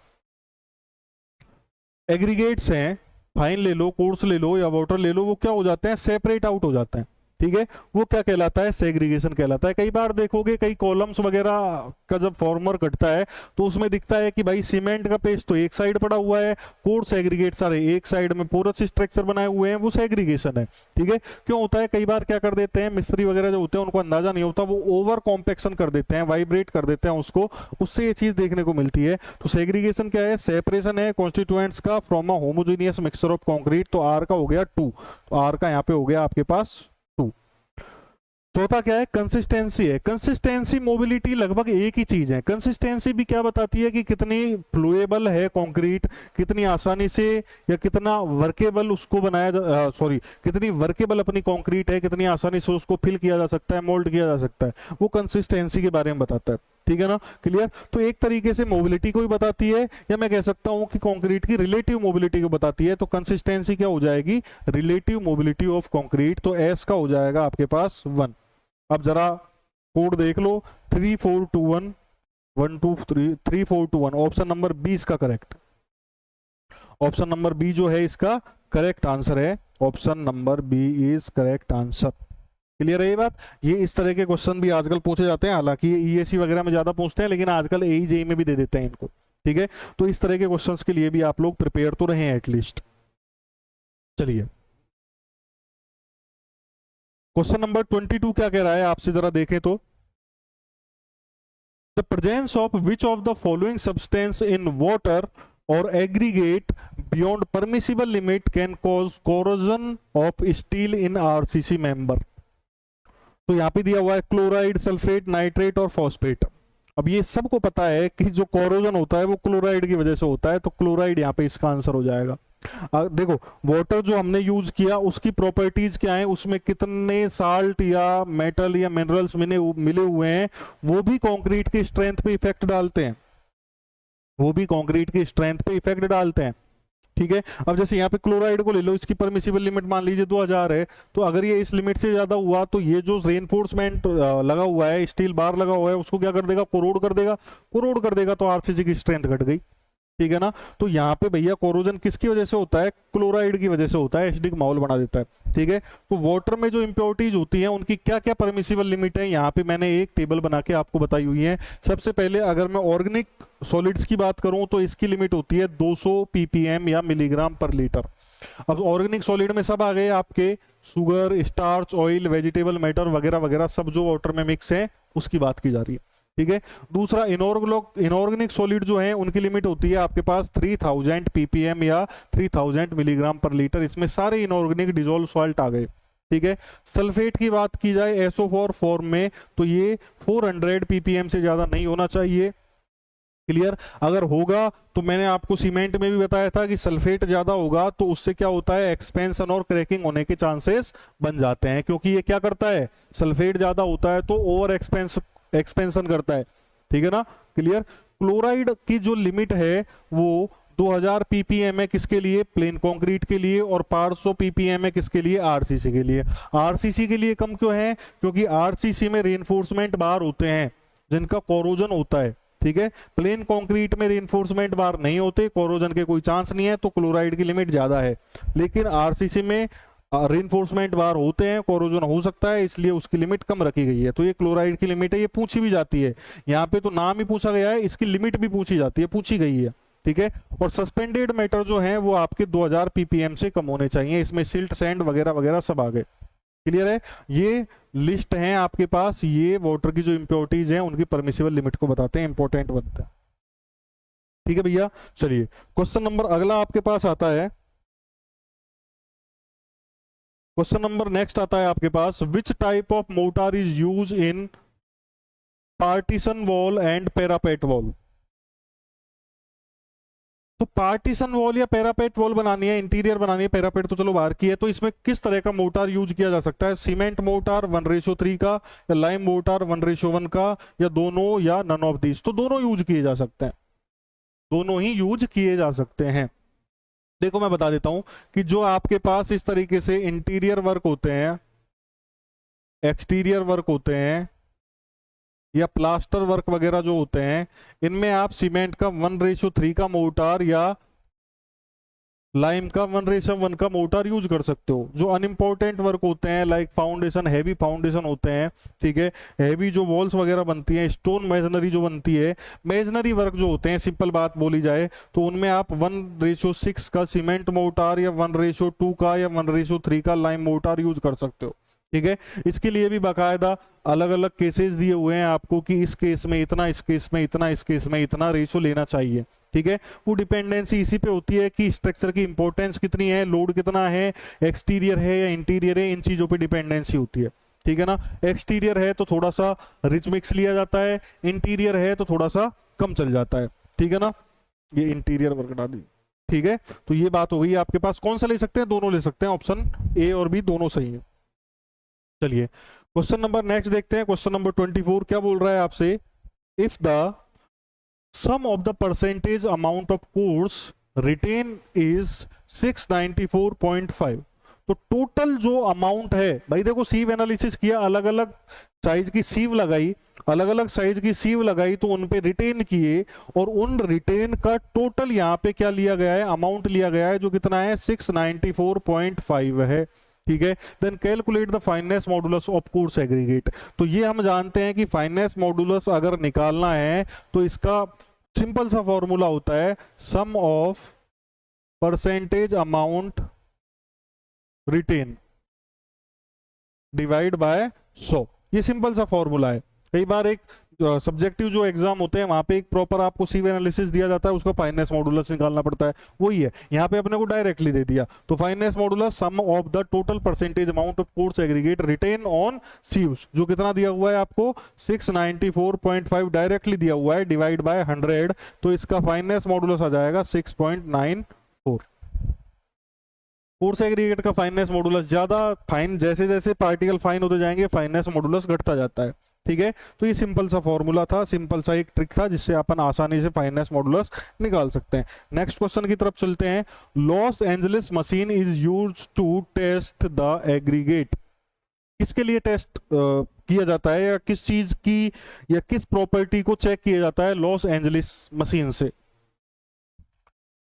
एग्रीगेट्स हैं, फाइन ले लो, कोर्स ले लो या वाटर ले लो, वो क्या हो जाते हैं? सेपरेट आउट हो जाते हैं। ठीक है, वो क्या कहलाता है? सेग्रीगेशन कहलाता है। कई बार देखोगे कई कॉलम्स वगैरह का जब फॉर्मर कटता है तो उसमें दिखता है कि भाई सीमेंट का पेस्ट तो एक साइड पड़ा हुआ है, कोर्स एग्रीगेट सारे एक साइड में पोरस स्ट्रक्चर बनाए हुए हैं, वो सेग्रीगेशन है। ठीक है, क्यों होता है? कई बार क्या कर देते हैं मिस्त्री वगैरह जो होते हैं उनको अंदाजा नहीं होता, वो ओवर कॉम्पैक्शन कर देते हैं, वाइब्रेट कर देते हैं उसको, उससे ये चीज देखने को मिलती है। तो सेग्रीगेशन क्या है? सेपरेशन है कॉन्स्टिट्यूएंट्स का from a homogeneous mixture of concrete. तो आर का हो गया 2, तो आर का यहाँ पे हो गया आपके पास 2। चौथा क्या है? कंसिस्टेंसी है। कंसिस्टेंसी मोबिलिटी लगभग एक ही चीज है। कंसिस्टेंसी भी क्या बताती है कि कितनी फ्लूएबल है कंक्रीट, कितनी आसानी से या कितना वर्केबल उसको बनाया सॉरी कितनी वर्केबल अपनी कंक्रीट है, कितनी आसानी से उसको फिल किया जा सकता है, मोल्ड किया जा सकता है, वो कंसिस्टेंसी के बारे में बताता है। ठीक है ना? क्लियर? तो एक तरीके से मोबिलिटी को भी बताती है, या मैं कह सकता हूं कि कंक्रीट की रिलेटिव मोबिलिटी को बताती है। तो कंसिस्टेंसी क्या हो जाएगी? Relative mobility of concrete. तो एस का हो जाएगा आपके पास 1। अब जरा कोड देख लो, 3 4 2 1 1 2 3 3 4 2 1, ऑप्शन नंबर बी इसका करेक्ट। ऑप्शन नंबर बी जो है इसका करेक्ट आंसर है। Option number B is correct answer. Clear है ये बात? ये इस तरह के क्वेश्चन भी आजकल पूछे जाते हैं, हालांकि ये ईएससी वगैरह में ज्यादा पूछते हैं, लेकिन आजकल एई जेई में भी दे देते हैं इनको। ठीक है, तो इस तरह के क्वेश्चंस के लिए भी आप लोग प्रिपेयर तो रहे एटलीस्ट। चलिए, क्वेश्चन नंबर 22 क्या कह रहा है आपसे जरा देखें तो, the presence of which of the following substance in water और aggregate beyond permissible limit can cause corrosion of steel in RCC member. तो यहां पे दिया हुआ है क्लोराइड, सल्फेट, नाइट्रेट और फॉस्फेट। अब ये सबको पता है कि जो कोरोजन होता है वो क्लोराइड की वजह से होता है, तो क्लोराइड यहाँ पे इसका आंसर हो जाएगा। देखो, वाटर जो हमने यूज किया उसकी प्रॉपर्टीज क्या है, उसमें कितने साल्ट या मेटल या मिनरल्स मिले हुए हैं, वो भी कंक्रीट की स्ट्रेंथ पे इफेक्ट डालते हैं, वो भी कंक्रीट की स्ट्रेंथ पे इफेक्ट डालते हैं। ठीक है। अब जैसे यहाँ पे क्लोराइड को ले लो, इसकी परमिसिबल लिमिट मान लीजिए 2000 है, तो अगर ये इस लिमिट से ज्यादा हुआ तो ये जो रेनफोर्समेंट लगा हुआ है, स्टील बार लगा हुआ है, उसको क्या कर देगा, कोरोड कर देगा। कोरोड कर देगा तो आरसीसी की स्ट्रेंथ घट गई, ठीक है ना। तो यहाँ पे भैया कोरोजन किसकी वजह से होता है, क्लोराइड की वजह से होता है, एसिडिक माहौल बना देता है, ठीक है। तो वाटर में जो इंप्योरिटीज होती हैं उनकी क्या क्या परमिसिबल लिमिट है, यहाँ पे मैंने एक टेबल बना के आपको बताई हुई है। सबसे पहले अगर मैं ऑर्गेनिक सॉलिड्स की बात करूं तो इसकी लिमिट होती है 200 ppm या मिलीग्राम पर लीटर। अब ऑर्गेनिक सॉलिड में सब आ गए आपके, sugar, starch, oil, vegetable matter वगैरह वगैरह, सब जो वाटर में मिक्स है उसकी बात की जा रही है, ठीक है। दूसरा इनऑर्गेनिक सॉलिड जो है उनकी लिमिट होती है आपके पास 3000 ppm या 3000 मिलीग्राम पर लीटर। इसमें सारे इनऑर्गेनिक डिजोल्व सॉल्ट आ गए, ठीक है। सल्फेट की बात की जाए SO4 फॉर्म में तो ये 400 ppm से ज्यादा नहीं होना चाहिए, क्लियर। अगर होगा तो मैंने आपको सीमेंट में भी बताया था कि सल्फेट ज्यादा होगा तो उससे क्या होता है, एक्सपेंशन और क्रैकिंग होने के चांसेस बन जाते हैं, क्योंकि ये क्या करता है, सल्फेट ज्यादा होता है तो ओवर एक्सपेंशन करता है, ठीक है ना, क्लियर। क्लोराइड की जो लिमिट है वो 2000 ppm है, किसके लिए, प्लेन कंक्रीट के लिए, और 500 ppm है किसके लिए, आरसीसी के लिए। आरसीसी के लिए कम क्यों है, क्योंकि आरसीसी में रेनफोर्समेंट बार होते हैं जिनका कोरोजन होता है, ठीक है। प्लेन कंक्रीट में रेनफोर्समेंट बार नहीं होते, कोरोजन के कोई चांस नहीं है, तो क्लोराइड की लिमिट ज्यादा है। लेकिन आरसीसी में रेनफोर्समेंट बार होते हैं, कोरोजन हो सकता है, इसलिए उसकी लिमिट कम रखी गई है। तो ये क्लोराइड की लिमिट है, ये पूछी भी जाती है, यहाँ पे तो नाम ही पूछा गया है, इसकी लिमिट भी पूछी जाती है, पूछी गई है, ठीक है। और सस्पेंडेड मैटर जो है वो आपके 2000 ppm से कम होने चाहिए, इसमें सिल्ट, सैंड वगैरह वगैरह सब आ गए, क्लियर है। ये लिस्ट है आपके पास, ये वाटर की जो इंप्योरिटीज हैं उनकी परमिसिबल लिमिट को बताते हैं, इंपॉर्टेंट बनता है, ठीक है भैया। चलिए क्वेश्चन नंबर अगला आपके पास आता है, क्वेश्चन नंबर नेक्स्ट आता है आपके पास, which type of mortar is use in partition wall and parapet wall. तो पार्टीशन वॉल या पैरापेट वॉल बनानी है, इंटीरियर बनानी है, पैरापेट तो चलो बाहर की है, तो इसमें किस तरह का मोर्टार यूज किया जा सकता है, सीमेंट मोर्टार 1:3 का, या लाइम मोर्टार 1:1 का, या दोनों, या नन ऑफ दीज। तो दोनों यूज किए जा सकते हैं, दोनों ही यूज किए जा सकते हैं। देखो मैं बता देता हूं कि जो आपके पास इस तरीके से इंटीरियर वर्क होते हैं, एक्सटीरियर वर्क होते हैं, या प्लास्टर वर्क वगैरह जो होते हैं, इनमें आप सीमेंट का 1:3 का मोर्टार या लाइम का 1:1 का मोर्टार यूज कर सकते हो। जो अनइम्पोर्टेंट वर्क होते हैं लाइक फाउंडेशन, हैवी फाउंडेशन होते हैं, ठीक है, हैवी जो वॉल्स वगैरह बनती हैं, स्टोन मेजनरी जो बनती है, मेजनरी वर्क जो होते हैं, सिंपल बात बोली जाए तो उनमें आप 1:6 का सीमेंट मोर्टार या 1:2 का या 1:3 का लाइम मोर्टार यूज कर सकते हो, ठीक है। इसके लिए भी बाकायदा अलग अलग केसेस दिए हुए हैं आपको कि इस केस में इतना, इस केस में इतना, इस केस में इतना रेशो लेना चाहिए, ठीक है। वो डिपेंडेंसी इसी पे होती है कि स्ट्रक्चर की इंपॉर्टेंस कितनी है, लोड कितना है, एक्सटीरियर है या इंटीरियर है, इन चीजों पे डिपेंडेंसी होती है, ठीक है ना। एक्सटीरियर है तो थोड़ा सा रिच मिक्स लिया जाता है, इंटीरियर है तो थोड़ा सा कम चल जाता है, ठीक है ना। ये इंटीरियर वर्क डाली, ठीक है। तो ये बात हो गई आपके पास, कौन सा ले सकते हैं, दोनों ले सकते हैं, ऑप्शन ए और बी दोनों सही है। चलिए क्वेश्चन नंबर नेक्स्ट देखते हैं, क्वेश्चन नंबर 24 क्या बोल रहा है आपसे, if the sum of the percentage amount of coarse retain is 694.5, तो टोटल जो अमाउंट है, भाई देखो सीव एनालिसिस किया, अलग अलग साइज की सीव लगाई, अलग अलग साइज की सीव लगाई, तो उन पे रिटेन किए, और उन रिटेन का टोटल यहाँ पे क्या लिया गया है, अमाउंट लिया गया है, जो कितना है 694.5 है, ठीक है। Then calculate the fineness modulus of coarse aggregate. तो ये हम जानते हैं कि फाइनेस मॉडुलस अगर निकालना है तो इसका सिंपल सा फॉर्मूला होता है sum of percentage amount retain divide by 100, ये सिंपल सा फॉर्मूला है। कई बार एक सब्जेक्टिव जो एग्जाम होते हैं वहां पे एक प्रॉपर आपको सीव एनालिसिस दिया जाता है, उसका फाइनेस मॉडुलस निकालना पड़ता है, वही है यहाँ पे अपने को डायरेक्टली दे दिया। तो fineness modulus sum of the total percentage amount of coarse aggregate retained on sieves, जो कितना दिया हुआ है आपको 694.5 डायरेक्टली दिया हुआ है, डिवाइड बाय 100, तो इसका फाइनेस मॉडुलस आ जाएगा 6.94। कोर्स एग्रीगेट का फाइनेस मॉडुलस ज्यादा फाइन, जैसे जैसे पार्टिकल फाइन होते जाएंगे फाइनेस मॉडुलस घटता जाता है, ठीक है, तो ये सिंपल सा फॉर्मूला था, सिंपल सा एक ट्रिक था जिससे अपन आसानी से फाइनेंस मॉडुलस निकाल सकते हैं। नेक्स्ट क्वेश्चन की तरफ चलते हैं। Los Angeles machine is used to test the aggregate. किसके लिए टेस्ट किया जाता है, या किस चीज की या किस प्रॉपर्टी को चेक किया जाता है लॉस एंजलिस मशीन से?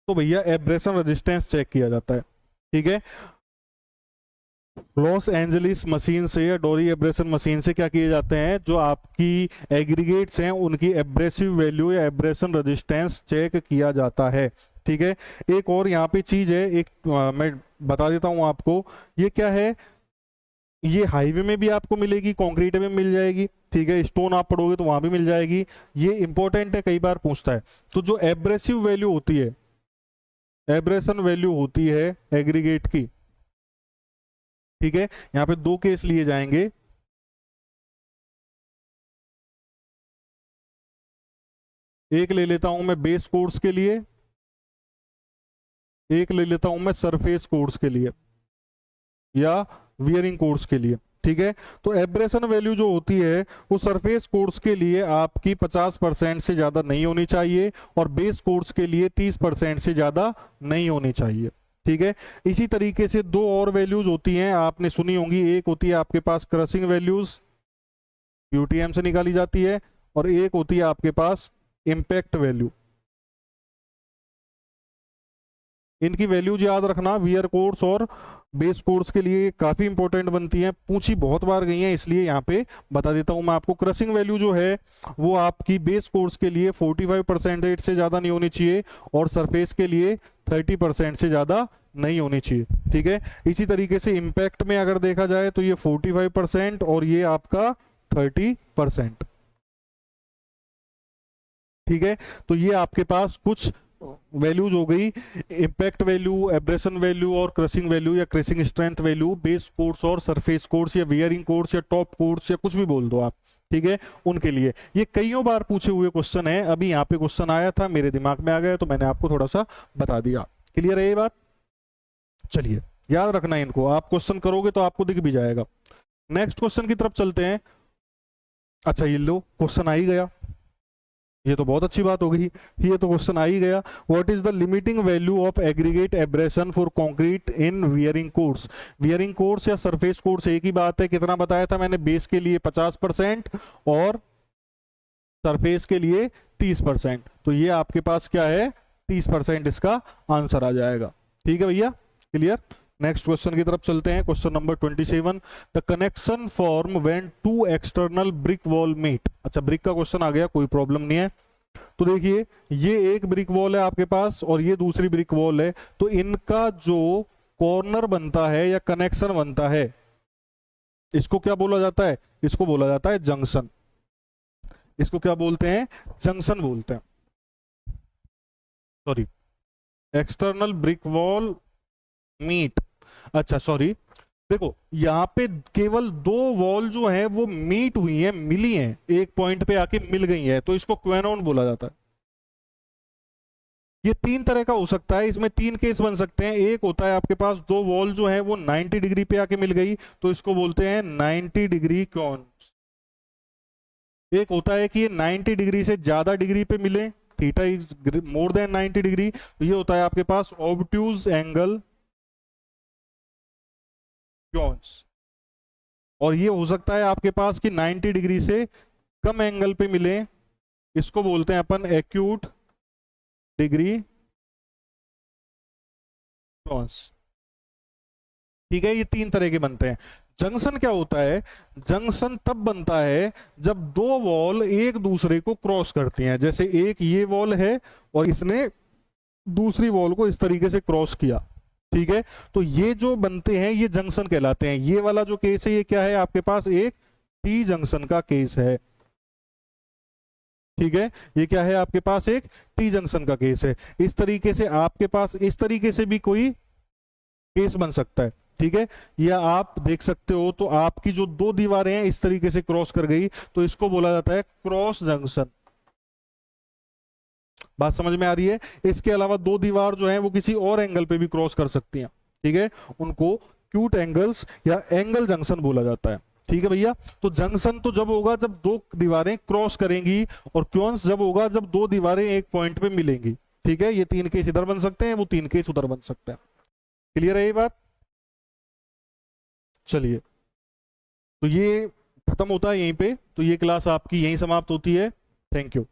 तो भैया एब्रेशन रेजिस्टेंस चेक किया जाता है। ठीक है, लॉस एंजलिस मशीन से या डोरी एब्रेशन मशीन से क्या किए जाते हैं, जो आपकी एग्रीगेट्स हैं उनकी एब्रेसिव वैल्यू या एब्रेशन रेजिस्टेंस चेक किया जाता है। ठीक है, एक और यहाँ पे चीज है, एक मैं बता देता हूं आपको, ये क्या है, ये हाईवे में भी आपको मिलेगी, कंक्रीट में मिल जाएगी। ठीक है, स्टोन आप पढ़ोगे तो वहां भी मिल जाएगी। ये इंपॉर्टेंट है, कई बार पूछता है। तो जो एब्रेसिव वैल्यू होती है, एब्रेशन वैल्यू होती है एग्रीगेट की। ठीक है, यहां पे दो केस लिए जाएंगे। एक ले लेता हूं मैं बेस कोर्स के लिए, एक ले लेता हूं मैं सरफेस कोर्स के लिए या वियरिंग कोर्स के लिए। ठीक है, तो एब्रेशन वैल्यू जो होती है वो सरफेस कोर्स के लिए आपकी 50% से ज्यादा नहीं होनी चाहिए और बेस कोर्स के लिए 30% से ज्यादा नहीं होनी चाहिए। ठीक है, इसी तरीके से दो और वैल्यूज होती हैं, आपने सुनी होंगी। एक होती है आपके पास क्रशिंग वैल्यूज, यूटीएम से निकाली जाती है, और एक होती है आपके पास इंपैक्ट वैल्यू। इनकी वैल्यूज याद रखना, वियर कोर्स और बेस कोर्स के लिए काफी इंपॉर्टेंट बनती हैं, पूछी बहुत बार गई हैं, इसलिए यहाँ पे बता देता हूं मैं आपको। क्रशिंग वैल्यू जो है वो आपकी बेस कोर्स के लिए 45% से ज्यादा नहीं होनी चाहिए और सरफेस के लिए 30% से ज्यादा नहीं होनी चाहिए। ठीक है, इसी तरीके से इंपैक्ट में अगर देखा जाए तो ये 45% और ये आपका 30%। ठीक है, तो ये आपके पास कुछ वैल्यूज हो गई, इंपैक्ट वैल्यू, एब्रेशन वैल्यू और क्रशिंग वैल्यू या crushing strength value, base course और सरफेस कोर्स या वियरिंग कोर्स या टॉप कोर्स या कुछ भी बोल दो आप। ठीक है, उनके लिए ये कईयों बार पूछे हुए क्वेश्चन है। अभी यहाँ पे क्वेश्चन आया था, मेरे दिमाग में आ गया तो मैंने आपको थोड़ा सा बता दिया। क्लियर है ये बात? चलिए, याद रखना इनको, आप क्वेश्चन करोगे तो आपको दिख भी जाएगा। नेक्स्ट क्वेश्चन की तरफ चलते हैं। अच्छा, ये लो क्वेश्चन आ ही गया, ये तो बहुत अच्छी बात हो गई, ये तो क्वेश्चन आ ही गया। What is the limiting value of aggregate abrasion for concrete in wearing course? Wearing course या सरफेस कोर्स एक ही बात है। कितना बताया था मैंने? बेस के लिए 50% और सरफेस के लिए 30%। तो ये आपके पास क्या है, 30% इसका आंसर आ जाएगा। ठीक है भैया, क्लियर? नेक्स्ट क्वेश्चन की तरफ चलते हैं। Question number 27, the connection form when two external brick wall meet. अच्छा, ब्रिक का क्वेश्चन आ गया, कोई प्रॉब्लम नहीं है। तो देखिए, ये एक ब्रिक वॉल है आपके पास और ये दूसरी ब्रिक वॉल है, तो इनका जो कॉर्नर बनता है या कनेक्शन बनता है, इसको क्या बोला जाता है? इसको बोला जाता है जंक्शन। इसको क्या बोलते हैं? जंक्शन बोलते हैं। Sorry, external brick wall meet. अच्छा सॉरी, देखो यहां पे केवल दो वॉल जो है वो मीट हुई है, मिली हैं, एक पॉइंट पे आके मिल गई है, तो इसको क्वेनोन बोला जाता है। ये तीन तरह का हो सकता है, इसमें तीन केस बन सकते हैं। एक होता है आपके पास दो वॉल जो है वो 90 डिग्री पे आके मिल गई, तो इसको बोलते हैं 90 डिग्री क्वेन। एक होता है कि ये 90 डिग्री से ज्यादा डिग्री पे मिले, theta is more than 90 degree, तो ये होता है आपके पास ऑब्ट्यूज एंगल क्वेन्स। और ये हो सकता है आपके पास कि 90 डिग्री से कम एंगल पे मिले, इसको बोलते हैं अपन एक्यूट डिग्री क्वेन्स। ठीक है, ये तीन तरह के बनते हैं। जंक्शन क्या होता है? जंक्शन तब बनता है जब दो वॉल एक दूसरे को क्रॉस करती हैं। जैसे एक ये वॉल है और इसने दूसरी वॉल को इस तरीके से क्रॉस किया। ठीक है, तो ये जो बनते हैं ये जंक्शन कहलाते हैं। ये वाला जो केस है ये क्या है? आपके पास एक टी जंक्शन का केस है। ठीक है, ये क्या है? आपके पास एक टी जंक्शन का केस है। इस तरीके से आपके पास इस तरीके से भी कोई केस बन सकता है। ठीक है, या आप देख सकते हो तो आपकी जो दो दीवारें हैं इस तरीके से क्रॉस कर गई, तो इसको बोला जाता है क्रॉस जंक्शन। बात समझ में आ रही है? इसके अलावा दो दीवार जो है वो किसी और एंगल पे भी क्रॉस कर सकती हैं। ठीक है, उनको क्यूट एंगल्स या एंगल जंक्शन बोला जाता है। ठीक है भैया। तो जंक्शन तो जब होगा जब दो दीवारें क्रॉस करेंगी, और क्योंस जब होगा जब दो दीवारें एक पॉइंट पे मिलेंगी। ठीक है, ये 3 केस इधर बन सकते हैं, वो 3 केस उधर बन सकते हैं। क्लियर है ये बात? चलिए, तो ये खत्म होता है यहीं पे, तो ये क्लास आपकी यहीं समाप्त होती है। Thank you.